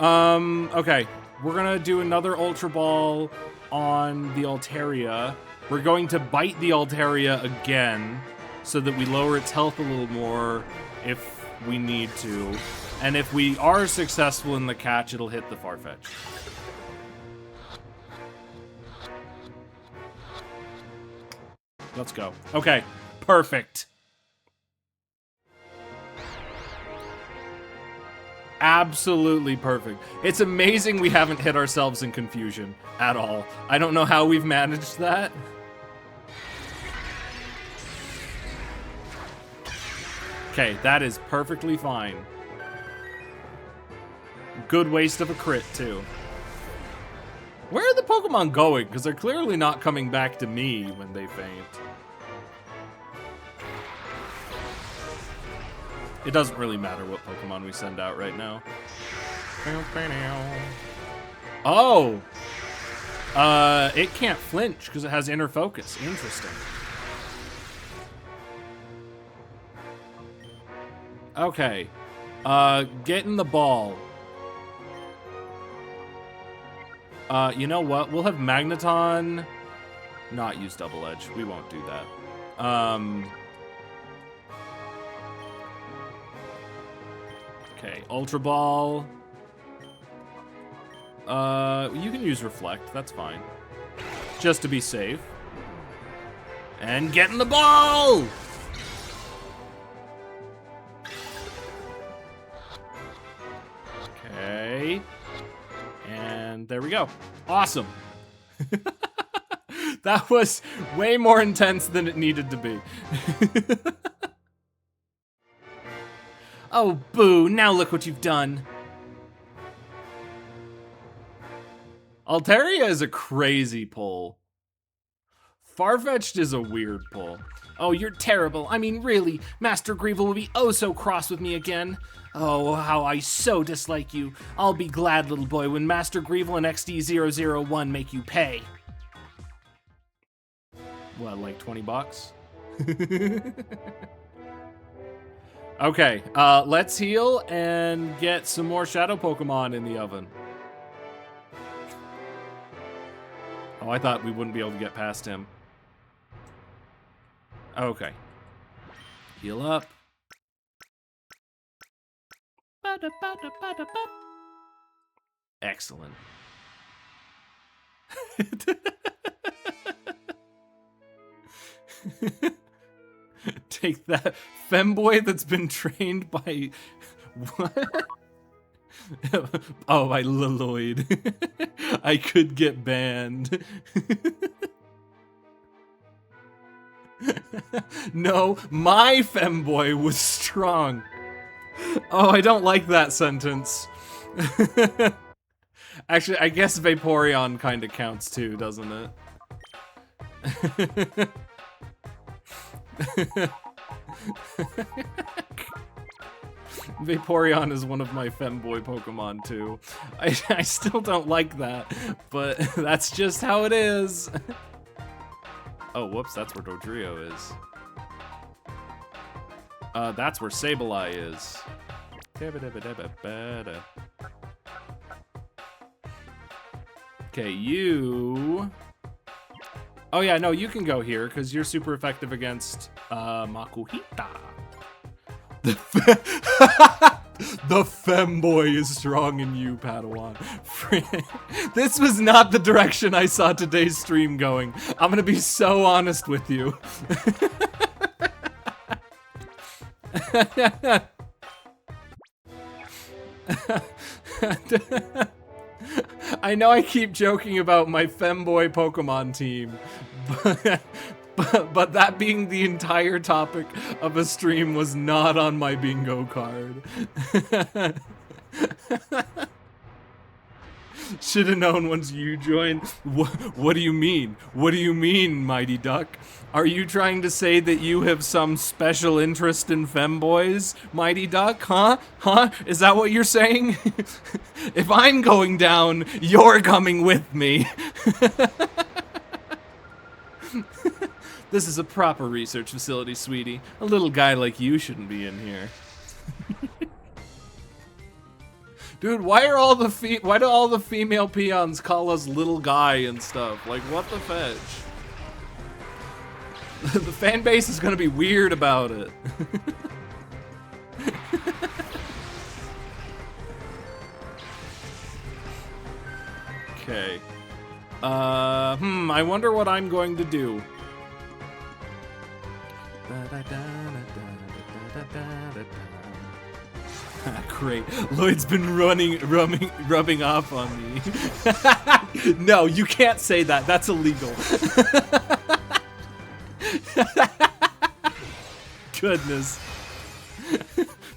S1: Okay. We're gonna do another Ultra Ball on the Altaria. We're going to bite the Altaria again so that we lower its health a little more if we need to. And if we are successful in the catch, it'll hit the Farfetch'd. Let's go. Okay, perfect. Absolutely perfect. It's amazing we haven't hit ourselves in confusion at all. I don't know how we've managed that. Okay, that is perfectly fine. Good waste of a crit, too. Where are the Pokemon going? Because they're clearly not coming back to me when they faint. It doesn't really matter what Pokemon we send out right now. Oh! It can't flinch because it has inner focus. Interesting. Okay. Get in the ball. You know what? We'll have Magneton not use Double Edge. We won't do that. Okay, Ultra Ball. You can use Reflect. That's fine. Just to be safe. And get in the ball! Okay. And there we go. Awesome. That was way more intense than it needed to be. Oh, boo. Now look what you've done. Altaria is a crazy pull. Farfetch'd is a weird pull.
S2: Oh, you're terrible. I mean, really, Master Greevil will be oh so cross with me again. Oh, how I so dislike you. I'll be glad, little boy, when Master Greevil and XD001 make you pay.
S1: What, like 20 bucks? Okay, let's heal and get some more Shadow Pokemon in the oven. Oh, I thought we wouldn't be able to get past him. Okay. Heal up. Excellent. Take that. Femboy that's been trained by... What? Oh, by Lloyd. I could get banned. No, my femboy was strong. Oh, I don't like that sentence. Actually, I guess Vaporeon kind of counts too, doesn't it? Vaporeon is one of my femboy Pokemon too. I still don't like that, but that's just how it is. Oh, whoops, that's where Dodrio is. That's where Sableye is. Okay, you... Oh yeah, no, you can go here, because you're super effective against, Makuhita. The femboy is strong in you, Padawan. This was not the direction I saw today's stream going. I'm gonna be so honest with you. I know I keep joking about my femboy Pokemon team, but that being the entire topic of a stream was not on my bingo card. Should have known once you joined. What do you mean? What do you mean, Mighty Duck? Are you trying to say that you have some special interest in femboys, Mighty Duck? Huh? Huh? Is that what you're saying? If I'm going down, you're coming with me. This is a proper research facility, sweetie. A little guy like you shouldn't be in here. Dude, why do all the female peons call us little guy and stuff? Like, what the fetch? The fan base is gonna be weird about it. Okay. I wonder what I'm going to do. Great. Lloyd's been rubbing off on me. No, you can't say that. That's illegal. Goodness.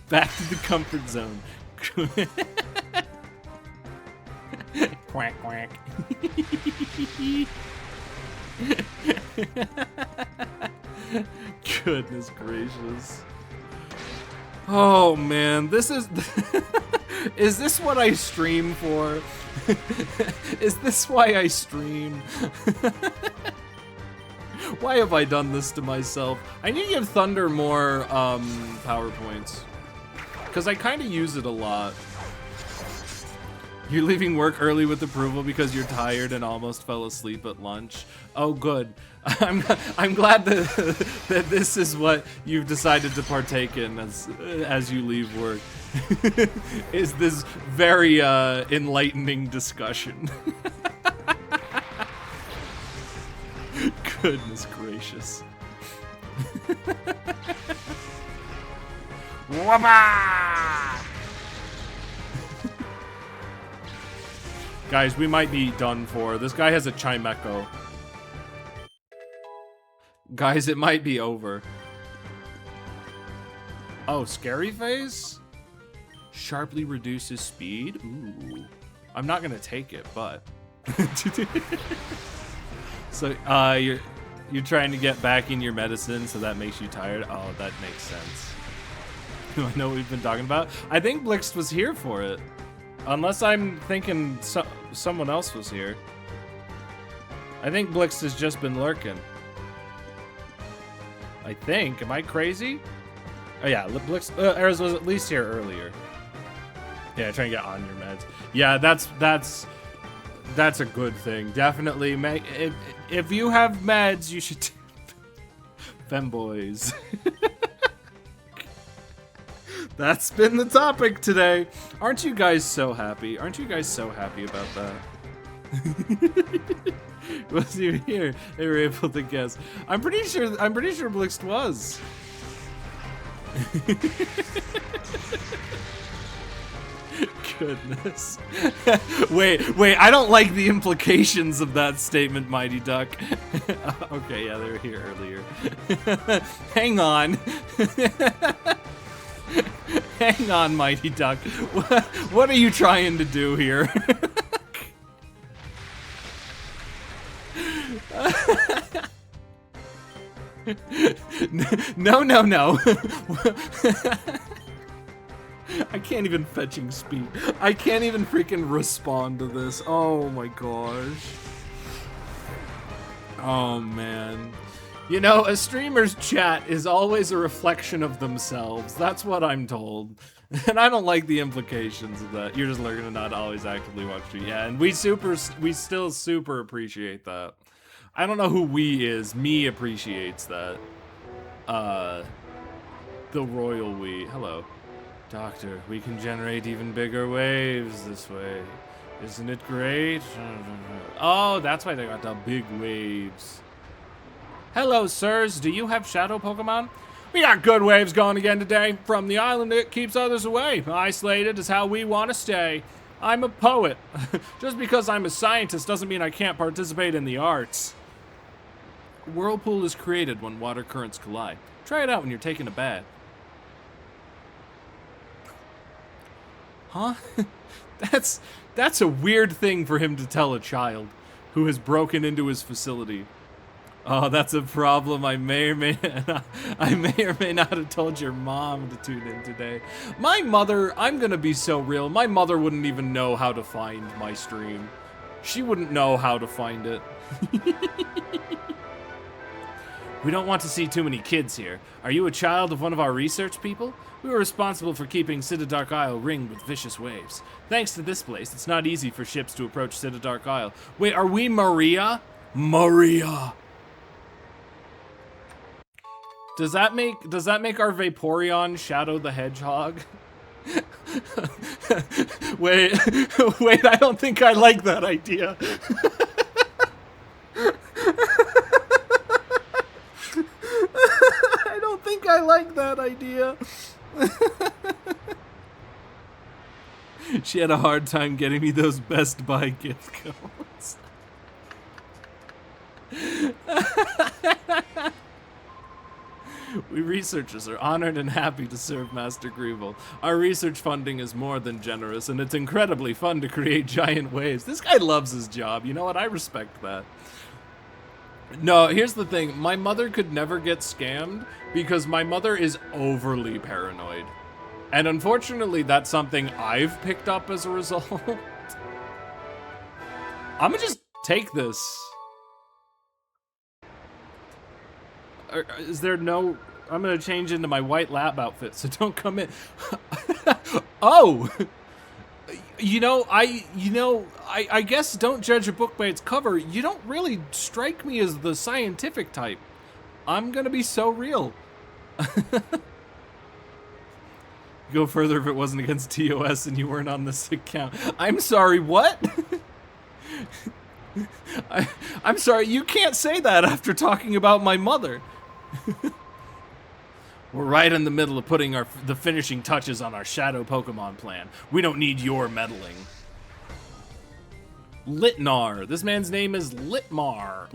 S1: Back to the comfort zone. Quack, quack. Goodness gracious. Oh man, this is... Is this what I stream for? Is this why I stream? Why have I done this to myself? I need to give Thunder more power points, because I kind of use it a lot. You're leaving work early with approval because you're tired and almost fell asleep at lunch. Oh, good. I'm glad that this is what you've decided to partake in as you leave work. Is this very enlightening discussion. Goodness gracious. Wabba! Guys, we might be done for. This guy has a Chimecho. Guys, it might be over. Oh, Scary Face? Sharply reduces speed? Ooh. I'm not gonna take it, but... So, you're trying to get back in your medicine, so that makes you tired? Oh, that makes sense. Do I know what we've been talking about? I think Blixt was here for it. Unless I'm thinking someone else was here. I think Blixt has just been lurking. I think. Am I crazy? Oh yeah, Blixt Eris was at least here earlier. Yeah, trying to get on your meds. Yeah, that's a good thing. Definitely, if you have meds, you should... Femboys. That's been the topic today. Aren't you guys so happy? Aren't you guys so happy about that? Was even here. They were able to guess. I'm pretty sure Blixt was. goodness. wait, I don't like the implications of that statement, Mighty Duck. Okay, yeah, they were here earlier. Hang on. Hang on, Mighty Duck. What are you trying to do here? No. I can't even fetching speed. I can't even freaking respond to this. Oh my gosh. Oh man. You know, a streamer's chat is always a reflection of themselves. That's what I'm told. And I don't like the implications of that. You're just learning to not always actively watch stream. Yeah, and we still super appreciate that. I don't know who we is. Me appreciates that. The royal we. Hello. Doctor, we can generate even bigger waves this way. Isn't it great? Oh, that's why they got the big waves. Hello, sirs. Do you have shadow Pokemon? We got good waves going again today. From the island that keeps others away. Isolated is how we want to stay. I'm a poet. Just because I'm a scientist doesn't mean I can't participate in the arts. A whirlpool is created when water currents collide. Try it out when you're taking a bath. Huh? That's a weird thing for him to tell a child who has broken into his facility. Oh, that's a problem. I may or may not have told your mom to tune in today. My mother, I'm gonna be so real, my mother wouldn't even know how to find my stream. She wouldn't know how to find it. We don't want to see too many kids here. Are you a child of one of our research people? We were responsible for keeping Citadark Isle ringed with vicious waves. Thanks to this place, it's not easy for ships to approach Citadark Isle. Wait, are we Maria? Maria! Does that make our Vaporeon Shadow the Hedgehog? Wait, I don't think I like that idea. I don't think I like that idea. She had a hard time getting me those Best Buy gift codes. We researchers are honored and happy to serve Master Greeble. Our research funding is more than generous, and it's incredibly fun to create giant waves. This guy loves his job. You know what? I respect that. No, here's the thing. My mother could never get scammed because my mother is overly paranoid. And unfortunately, that's something I've picked up as a result. I'm gonna just take this. Is there no... I'm gonna change into my white lab outfit, so don't come in. Oh! I guess don't judge a book by its cover. You don't really strike me as the scientific type. I'm gonna be so real. Go further if it wasn't against TOS and you weren't on this account. I'm sorry, what? I'm sorry, you can't say that after talking about my mother. We're right in the middle of putting the finishing touches on our shadow Pokemon plan. We don't need your meddling. Litnar. This man's name is Litnar.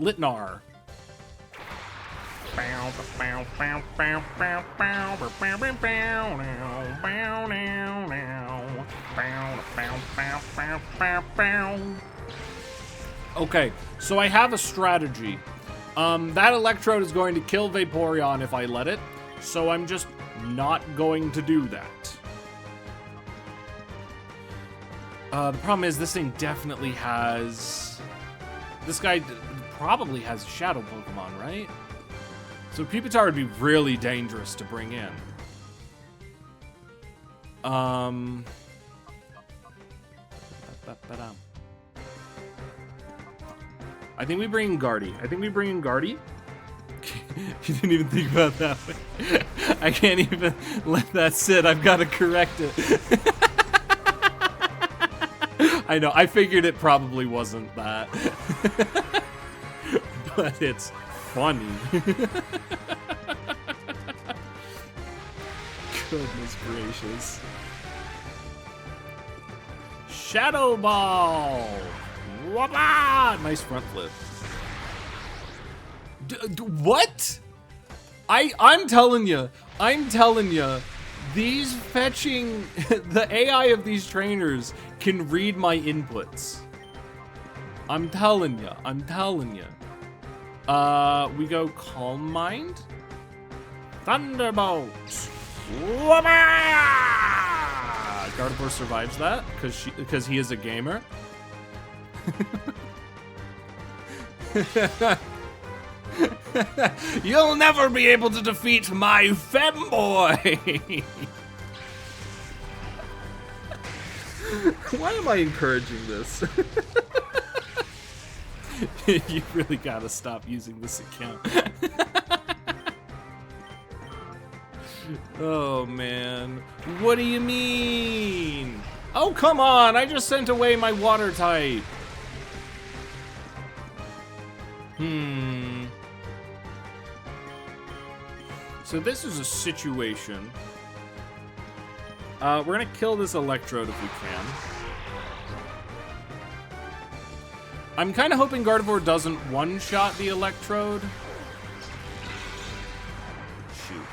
S1: Okay, so I have a strategy. That Electrode is going to kill Vaporeon if I let it, so I'm just not going to do that. The problem is this thing definitely has... This guy probably has Shadow Pokemon, right? So Pupitar would be really dangerous to bring in. I think we bring in Guardy. You didn't even think about that. I can't even let that sit. I've got to correct it. I know. I figured it probably wasn't that. But it's funny. Goodness gracious. Shadow Ball. Whoopah! Nice front flip. What? I'm telling you, these fetching, the AI of these trainers can read my inputs. I'm telling you. We go Calm Mind. Thunderbolt. Gardevoir survives that because he is a gamer. You'll never be able to defeat my femboy. Why am I encouraging this? You really gotta stop using this account. Oh man, what do you mean? Oh come on, I just sent away my water type. So this is a situation. We're gonna kill this Electrode if we can. I'm kind of hoping Gardevoir doesn't one-shot the Electrode. Shoot.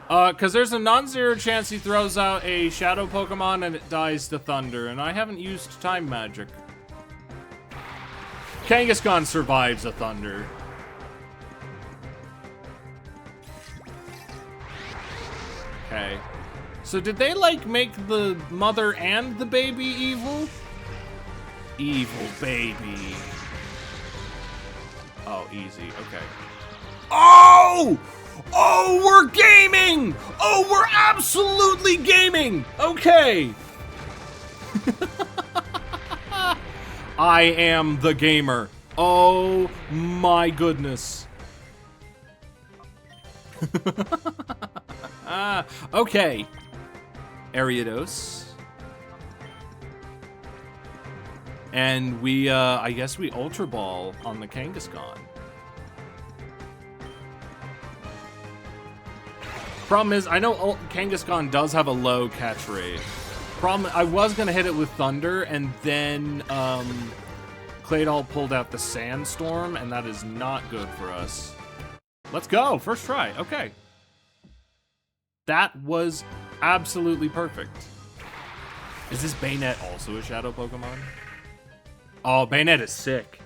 S1: Because there's a non-zero chance he throws out a Shadow Pokemon and it dies to Thunder, and I haven't used Time Magic. Kangaskhan survives a Thunder. Okay. So did they, like, make the mother and the baby evil? Evil baby. Oh, easy. Okay. Oh! Oh, we're gaming! Oh, we're absolutely gaming! Okay. I am the gamer. Oh my goodness. Okay. Ariados. And we, I guess we Ultra Ball on the Kangaskhan. Problem is, I know Kangaskhan does have a low catch rate. Problem, I was gonna hit it with Thunder, and then, Claydol pulled out the Sandstorm, and that is not good for us. Let's go, first try, okay. That was absolutely perfect. Is this Bayonet also a Shadow Pokemon? Oh, Bayonet is sick.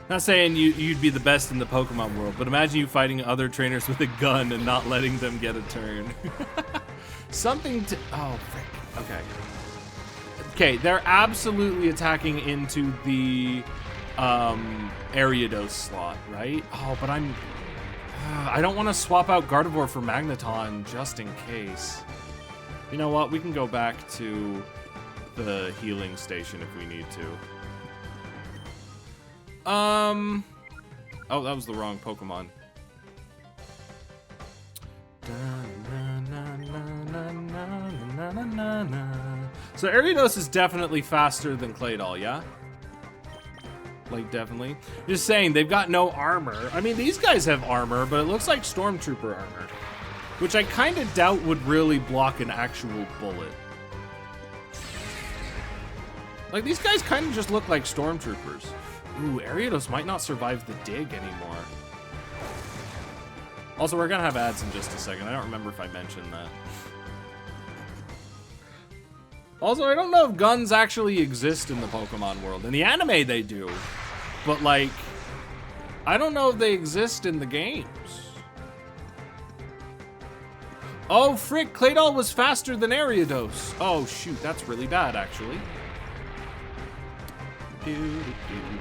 S1: Not saying you'd be the best in the Pokemon world, but imagine you fighting other trainers with a gun and not letting them get a turn. Something to... Oh, frick. Okay. Okay, they're absolutely attacking into the Ariados slot, right? Oh, but I don't want to swap out Gardevoir for Magneton just in case. You know what? We can go back to the healing station if we need to. Oh, that was the wrong Pokemon. So Ariados is definitely faster than Claydol, yeah? Like, definitely. Just saying, they've got no armor. I mean, these guys have armor, but it looks like Stormtrooper armor. Which I kind of doubt would really block an actual bullet. Like, these guys kind of just look like Stormtroopers. Ooh, Ariados might not survive the dig anymore. Also, we're gonna have ads in just a second. I don't remember if I mentioned that. Also, I don't know if guns actually exist in the Pokemon world. In the anime, they do. But, like, I don't know if they exist in the games. Oh, frick, Claydol was faster than Ariados. Oh, shoot, that's really bad, actually.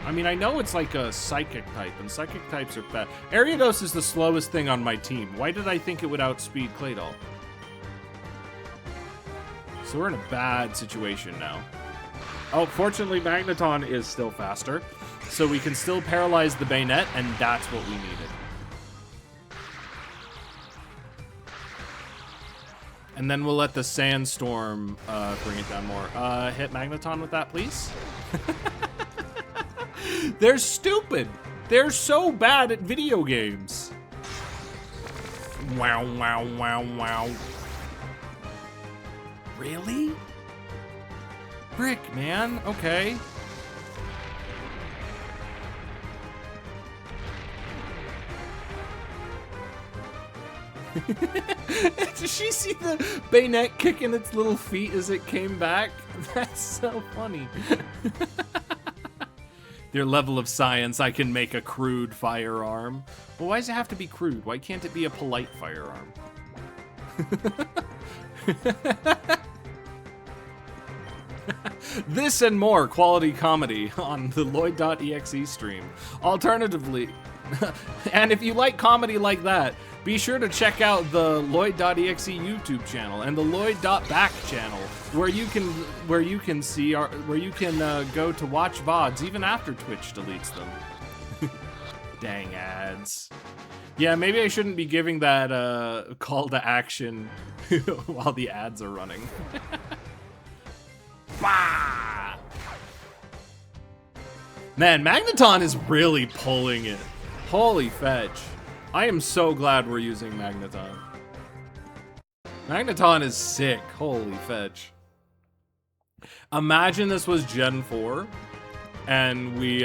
S1: I mean, I know it's like a Psychic type, and Psychic types are bad. Ariados is the slowest thing on my team. Why did I think it would outspeed Claydol? So we're in a bad situation now. Oh, fortunately, Magneton is still faster, so we can still paralyze the Bayonet, and that's what we needed. And then we'll let the Sandstorm bring it down more. Hit Magneton with that, please. They're stupid. They're so bad at video games. Wow, wow, wow, wow. Really? Brick, man. Okay. Did she see the bayonet kicking its little feet as it came back? That's so funny. Their level of science, I can make a crude firearm. Well, why does it have to be crude? Why can't it be a polite firearm? This and more quality comedy on the Lloyd.exe stream. Alternatively, and if you like comedy like that, be sure to check out the Lloyd.exe YouTube channel and the Lloyd.back channel, where you can go to watch VODs even after Twitch deletes them. Dang ads. Yeah, maybe I shouldn't be giving that call to action while the ads are running. Bah! Man, Magneton is really pulling it. Holy fetch. I am so glad we're using Magneton. Magneton is sick. Holy fetch. Imagine this was Gen 4 and we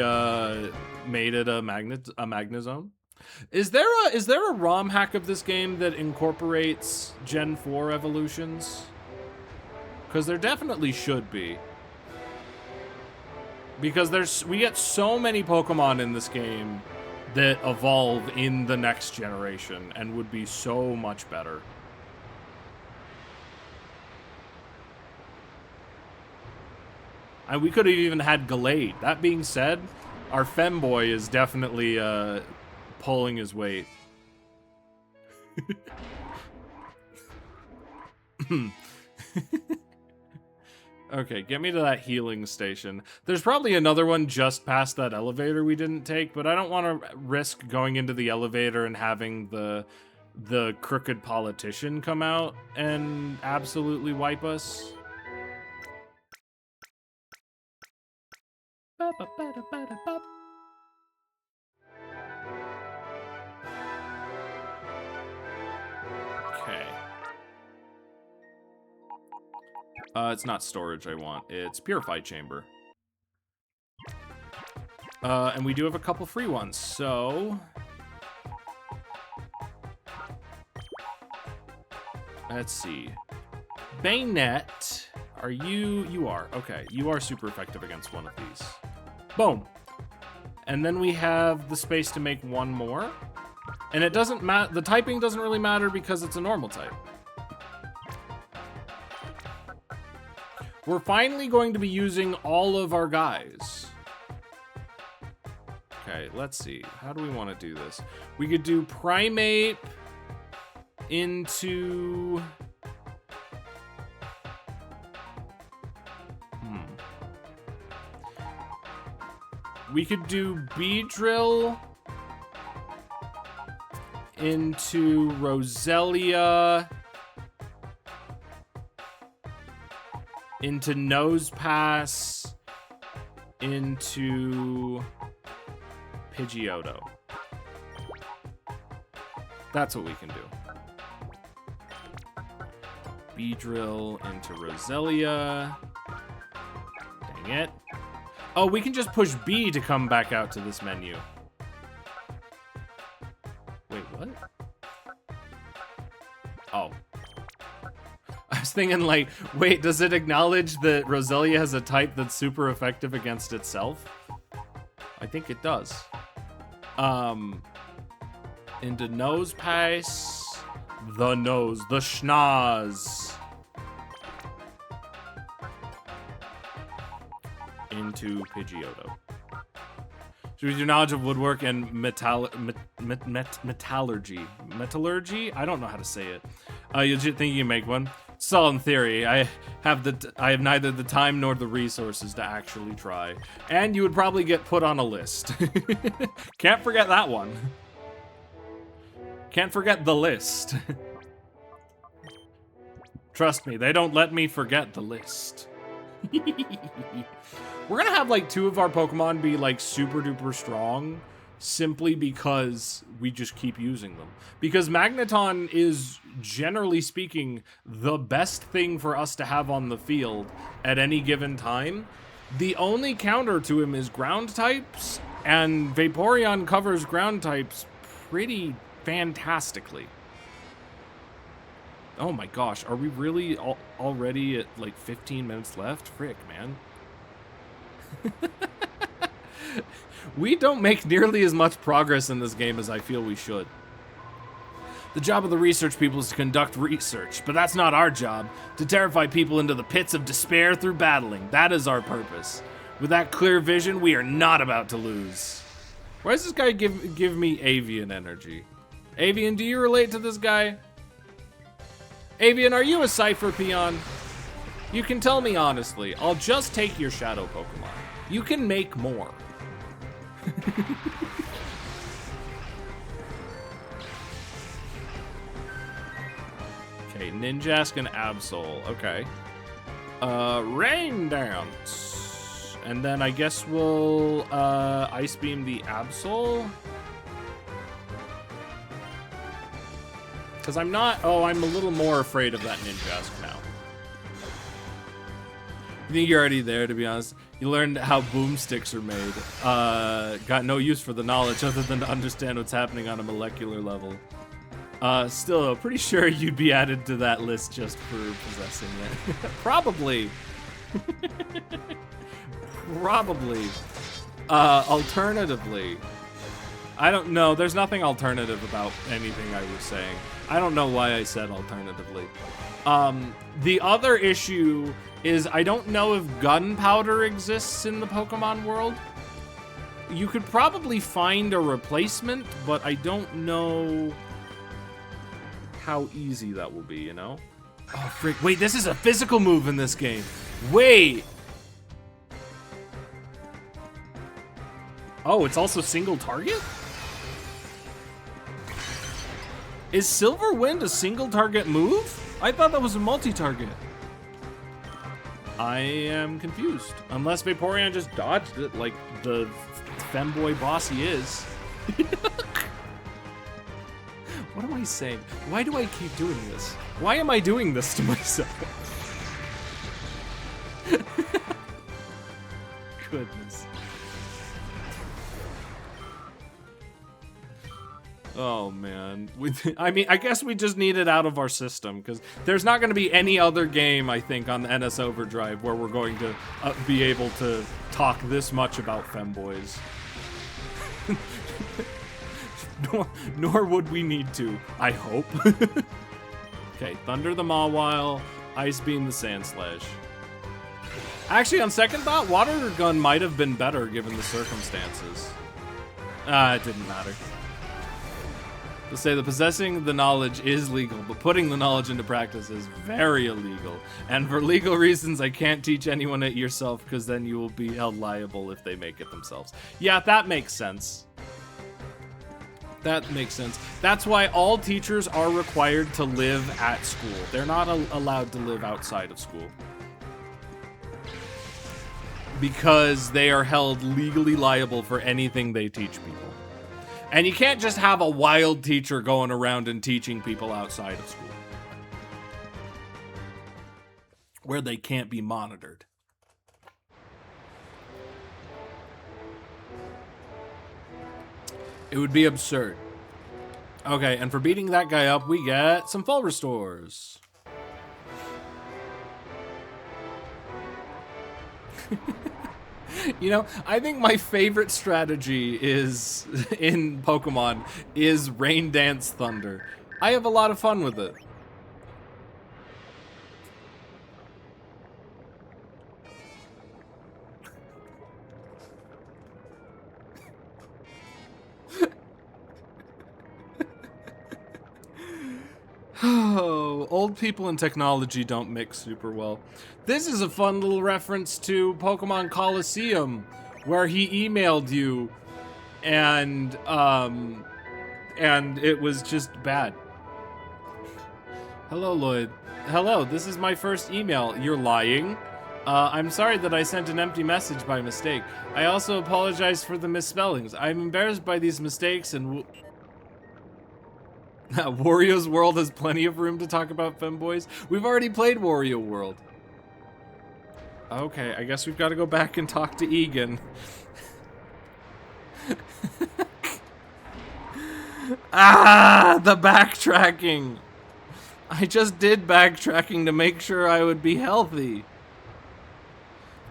S1: made it a Magnezone. Is there a ROM hack of this game that incorporates Gen 4 evolutions? Because there definitely should be. Because we get so many Pokemon in this game that evolve in the next generation and would be so much better. And we could have even had Gallade. That being said, our femboy is definitely pulling his weight. Okay, get me to that healing station. There's probably another one just past that elevator we didn't take, but I don't want to risk going into the elevator and having the crooked politician come out and absolutely wipe us. Okay. It's not storage I want. It's purified chamber. And we do have a couple free ones, so... Let's see. Bayonet. Are you... You are. Okay. You are super effective against one of these. Boom. And then we have the space to make one more. And it doesn't matter... The typing doesn't really matter because it's a normal type. We're finally going to be using all of our guys. Okay, let's see. How do we want to do this? We could do Primeape into... We could do Beedrill into Roselia... into Nosepass, into Pidgeotto. That's what we can do. Beedrill into Roselia. Dang it. Oh, we can just push B to come back out to this menu. Wait, what? Oh. I was thinking, like, wait, does it acknowledge that Roselia has a type that's super effective against itself? I think it does. Into Nosepass, the schnoz. Into Pidgeotto. Should we do knowledge of woodwork and metallurgy? Metallurgy? I don't know how to say it. You think you can make one? It's all in theory. I have neither the time nor the resources to actually try. And you would probably get put on a list. Can't forget that one. Can't forget the list. Trust me, they don't let me forget the list. We're gonna have like 2 of our Pokemon be like super duper strong. simply because we just keep using them. Because Magneton is, generally speaking, the best thing for us to have on the field at any given time. The only counter to him is ground types, and Vaporeon covers ground types pretty fantastically. Oh my gosh, are we really already at like 15 minutes left? Frick, man. We don't make nearly as much progress in this game as I feel we should. The job of the research people is to conduct research, but that's not our job. To terrify people into the pits of despair through battling. That is our purpose. With that clear vision, we are not about to lose. Why does this guy give me avian energy? Avian, do you relate to this guy? Avian, are you a Cipher peon? You can tell me honestly. I'll just take your shadow Pokemon. You can make more. Okay, Ninjask and Absol. Okay. Rain Dance. And then I guess we'll Ice Beam the Absol. Because I'm not... Oh, I'm a little more afraid of that Ninjask now. I think you're already there, to be honest. You learned how boomsticks are made. Got no use for the knowledge other than to understand what's happening on a molecular level. Still, pretty sure you'd be added to that list just for possessing it. Probably. Probably. Alternatively. I don't know. There's nothing alternative about anything I was saying. I don't know why I said alternatively. The other issue is I don't know if gunpowder exists in the Pokemon world. You could probably find a replacement, but I don't know how easy that will be, you know? Oh, frick. Wait, this is a physical move in this game. Wait. Oh, it's also single target? Is Silver Wind a single target move? I thought that was a multi-target. I am confused. Unless Vaporeon just dodged it like the femboy boss he is. What am I saying? Why do I keep doing this? Why am I doing this to myself? Goodness. Oh, man. I mean, I guess we just need it out of our system, because there's not going to be any other game, I think, on the NS Overdrive where we're going to be able to talk this much about femboys. Nor would we need to, I hope. Okay, Thunder the Mawile, Ice Beam the Sandslash. Actually, on second thought, Water Gun might have been better given the circumstances. It didn't matter. To say that possessing the knowledge is legal, but putting the knowledge into practice is very illegal. And for legal reasons, I can't teach anyone it yourself, because then you will be held liable if they make it themselves. Yeah, that makes sense. That makes sense. That's why all teachers are required to live at school. They're not allowed to live outside of school. Because they are held legally liable for anything they teach people. And you can't just have a wild teacher going around and teaching people outside of school, where they can't be monitored. It would be absurd. Okay, and for beating that guy up, we get some full restores. You know, I think my favorite strategy is in Pokemon is Rain Dance Thunder. I have a lot of fun with it. Oh, old people and technology don't mix super well. This is a fun little reference to Pokemon Coliseum, where he emailed you, and it was just bad. Hello, Lloyd. Hello, this is my first email. You're lying. I'm sorry that I sent an empty message by mistake. I also apologize for the misspellings. I'm embarrassed by these mistakes and Wario's World has plenty of room to talk about femboys. We've already played Wario World. Okay, I guess we've got to go back and talk to Egan. The backtracking. I just did backtracking to make sure I would be healthy.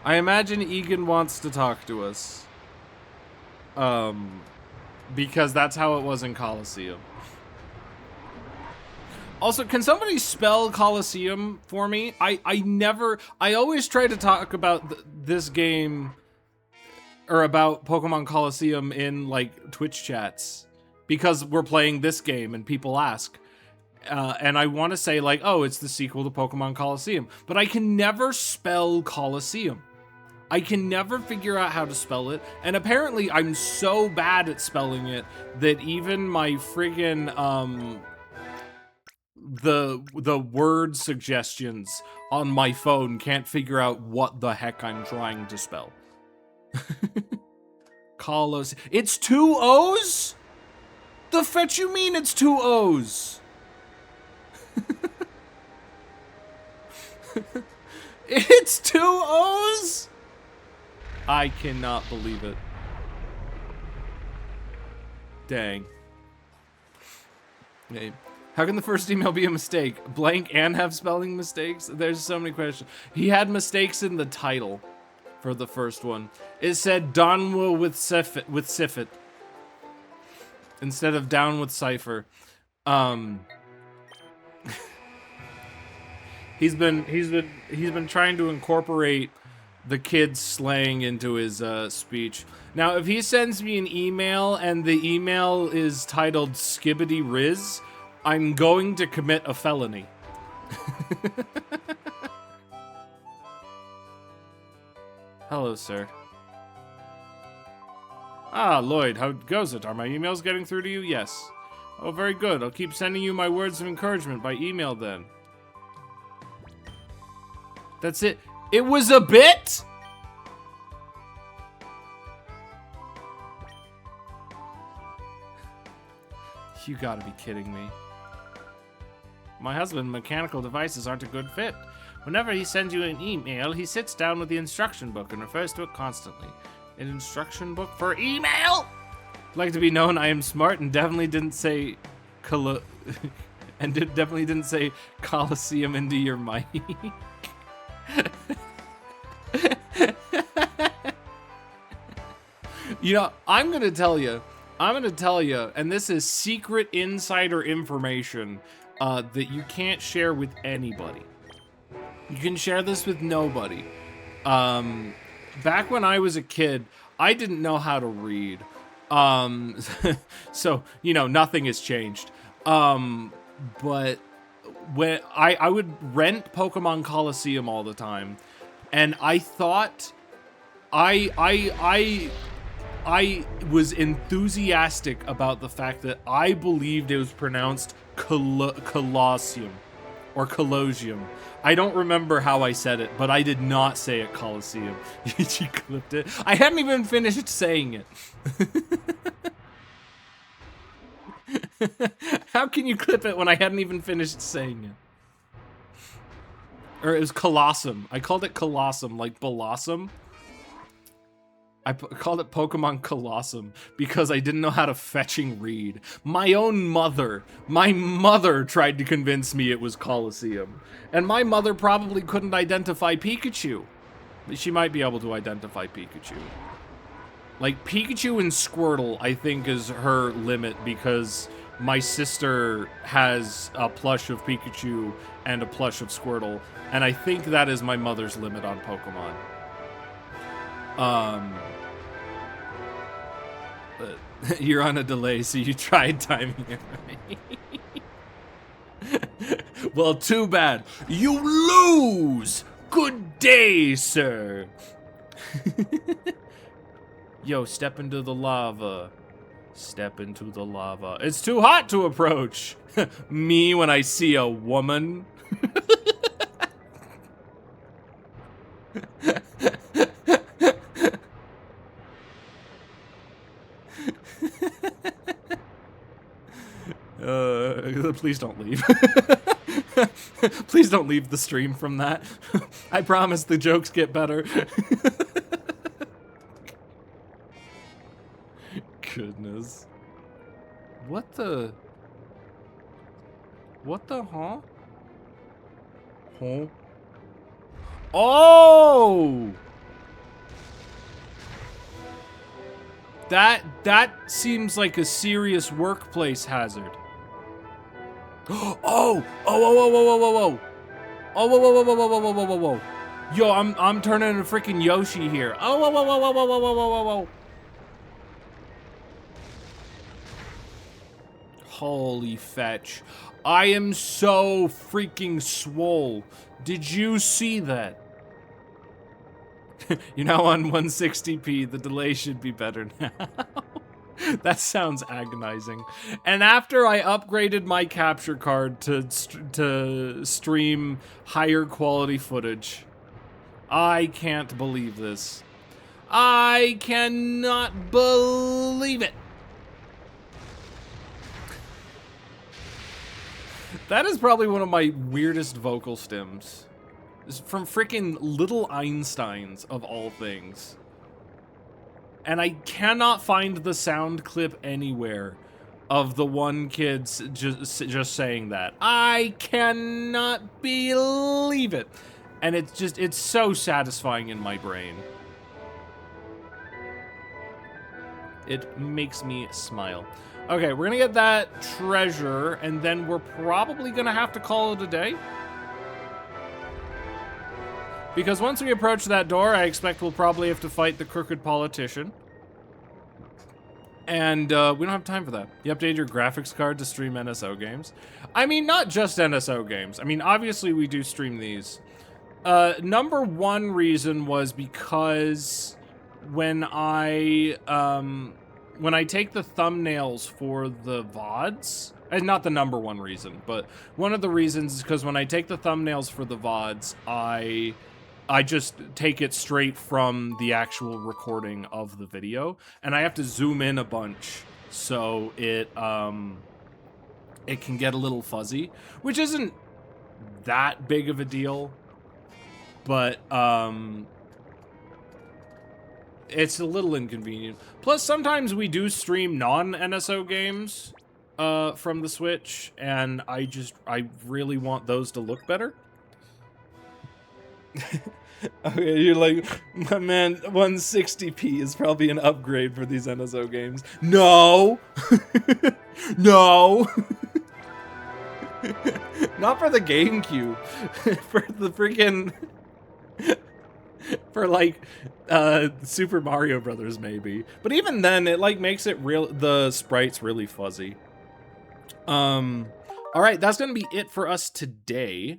S1: I imagine Egan wants to talk to us. Because that's how it was in Coliseum. Also, can somebody spell Coliseum for me? I always try to talk about this game or about Pokemon Coliseum in like Twitch chats because we're playing this game and people ask. And I want to say like, oh, it's the sequel to Pokemon Coliseum, but I can never spell Coliseum. I can never figure out how to spell it, and apparently I'm so bad at spelling it that even my friggin' the word suggestions on my phone can't figure out what the heck I'm trying to spell. Coliseum. It's 2 O's? The fetch you mean it's 2 O's? It's 2 O's? I cannot believe it. Dang. Hey, how can the first email be a mistake? Blank and have spelling mistakes? There's so many questions. He had mistakes in the title for the first one. It said Donwa with Sifit instead of down with Cipher. He's been trying to incorporate the kid's slang into his speech. Now, if he sends me an email and the email is titled Skibbity Riz, I'm going to commit a felony. Hello, sir. Ah, Lloyd, how goes it? Are my emails getting through to you? Yes. Oh, very good. I'll keep sending you my words of encouragement by email then. That's it. It was a bit? You gotta be kidding me. My husband, mechanical devices aren't a good fit. Whenever he sends you an email, he sits down with the instruction book and refers to it constantly. An instruction book for email? I'd like to be known I am smart and definitely didn't say definitely didn't say Coliseum into your mic. You know, I'm gonna tell you, and this is secret insider information that you can't share with anybody. You can share this with nobody. Back when I was a kid, I didn't know how to read. So, you know, nothing has changed. But when I would rent Pokemon Coliseum all the time, and I thought I was enthusiastic about the fact that I believed it was pronounced Colosseum or Colosium. I don't remember how I said it, but I did not say it Coliseum. You clipped it. I hadn't even finished saying it. How can you clip it when I hadn't even finished saying it? Or it was Colossum. I called it Colossum, like Blossom. I called it Pokemon Colossum because I didn't know how to fetching read. My mother tried to convince me it was Coliseum. And my mother probably couldn't identify Pikachu. She might be able to identify Pikachu. Like, Pikachu and Squirtle, I think, is her limit because my sister has a plush of Pikachu and a plush of Squirtle. And I think that is my mother's limit on Pokemon. But you're on a delay, so you tried timing it right. Well, too bad. You lose! Good day, sir! Yo, step into the lava. Step into the lava. It's too hot to approach. Me when I see a woman. Please don't leave. Please don't leave the stream from that. I promise the jokes get better. Goodness. What the? What the, huh? Huh? Oh! That seems like a serious workplace hazard. Oh! Oh! Whoa! Whoa! Whoa! Whoa! Whoa! Whoa! Oh! Whoa! Whoa! Whoa! Whoa! Whoa! Whoa! Whoa! Whoa! Whoa! Yo! I'm turning into freaking Yoshi here. Oh! Whoa! Whoa! Whoa! Whoa! Whoa! Whoa! Whoa! Whoa! Whoa! Whoa! Holy fetch! I am so freaking swole. Did you see that? You know, on 160p, the delay should be better now. That sounds agonizing. And after I upgraded my capture card to stream higher quality footage, I can't believe this. I cannot believe it. That is probably one of my weirdest vocal stems. It's from freaking Little Einsteins, of all things. And I cannot find the sound clip anywhere of the one kid just saying that. I cannot believe it. And it's so satisfying in my brain. It makes me smile. Okay, we're gonna get that treasure, and then we're probably gonna have to call it a day. Because once we approach that door, I expect we'll probably have to fight the crooked politician. And we don't have time for that. You updated your graphics card to stream NSO games? I mean, not just NSO games. I mean, obviously we do stream these. Number one reason was because when I take the thumbnails for the VODs, and not the number one reason, but one of the reasons is because when I take the thumbnails for the VODs, I just take it straight from the actual recording of the video, and I have to zoom in a bunch so it can get a little fuzzy, which isn't that big of a deal, but it's a little inconvenient. Plus, sometimes we do stream non-NSO games from the Switch, and I really want those to look better. Okay, you're like, my man, 160p is probably an upgrade for these NSO games. No! No! Not for the GameCube. For the freaking... for, like, Super Mario Brothers, maybe. But even then, it, like, makes it the sprites really fuzzy. Alright, that's gonna be it for us today.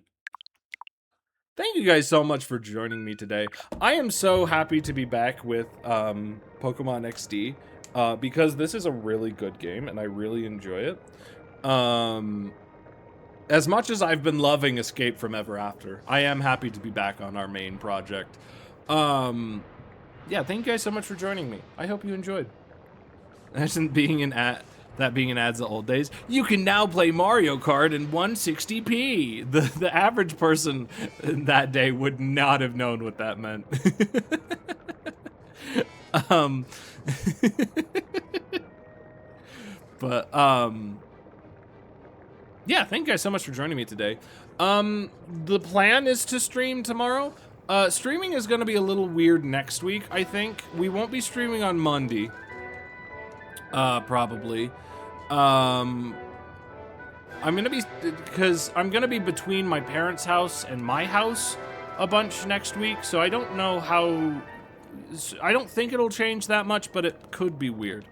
S1: Thank you guys so much for joining me today. I am so happy to be back with Pokemon XD because this is a really good game and I really enjoy it. As much as I've been loving Escape from Ever After, I am happy to be back on our main project. Yeah, thank you guys so much for joining me. I hope you enjoyed. Imagine being an ads the old days. You can now play Mario Kart in 160p. The average person that day would not have known what that meant. Yeah, thank you guys so much for joining me today. The plan is to stream tomorrow. Streaming is going to be a little weird next week, I think. We won't be streaming on Monday. Probably. I'm gonna be between my parents' house and my house a bunch next week, so I don't know how. I don't think it'll change that much, but it could be weird.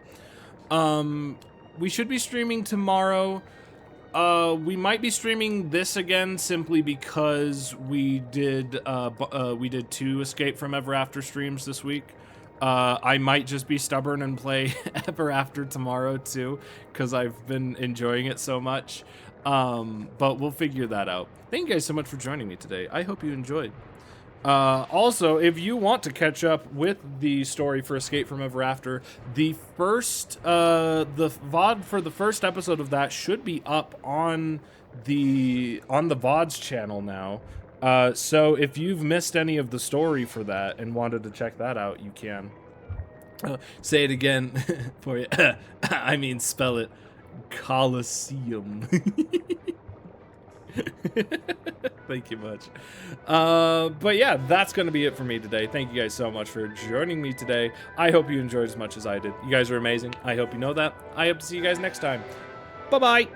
S1: We should be streaming tomorrow. We might be streaming this again simply because we did 2 Escape from Ever After streams this week. I might just be stubborn and play Ever After tomorrow too, because I've been enjoying it so much. But we'll figure that out. Thank you guys so much for joining me today. I hope you enjoyed. Also, if you want to catch up with the story for Escape from Ever After, the VOD for the first episode of that should be up on the VOD's channel now. So if you've missed any of the story for that and wanted to check that out, you can. Say it again for you. I mean, spell it. Coliseum. Thank you much. But yeah, that's going to be it for me today. Thank you guys so much for joining me today. I hope you enjoyed as much as I did. You guys are amazing. I hope you know that. I hope to see you guys next time. Bye-bye.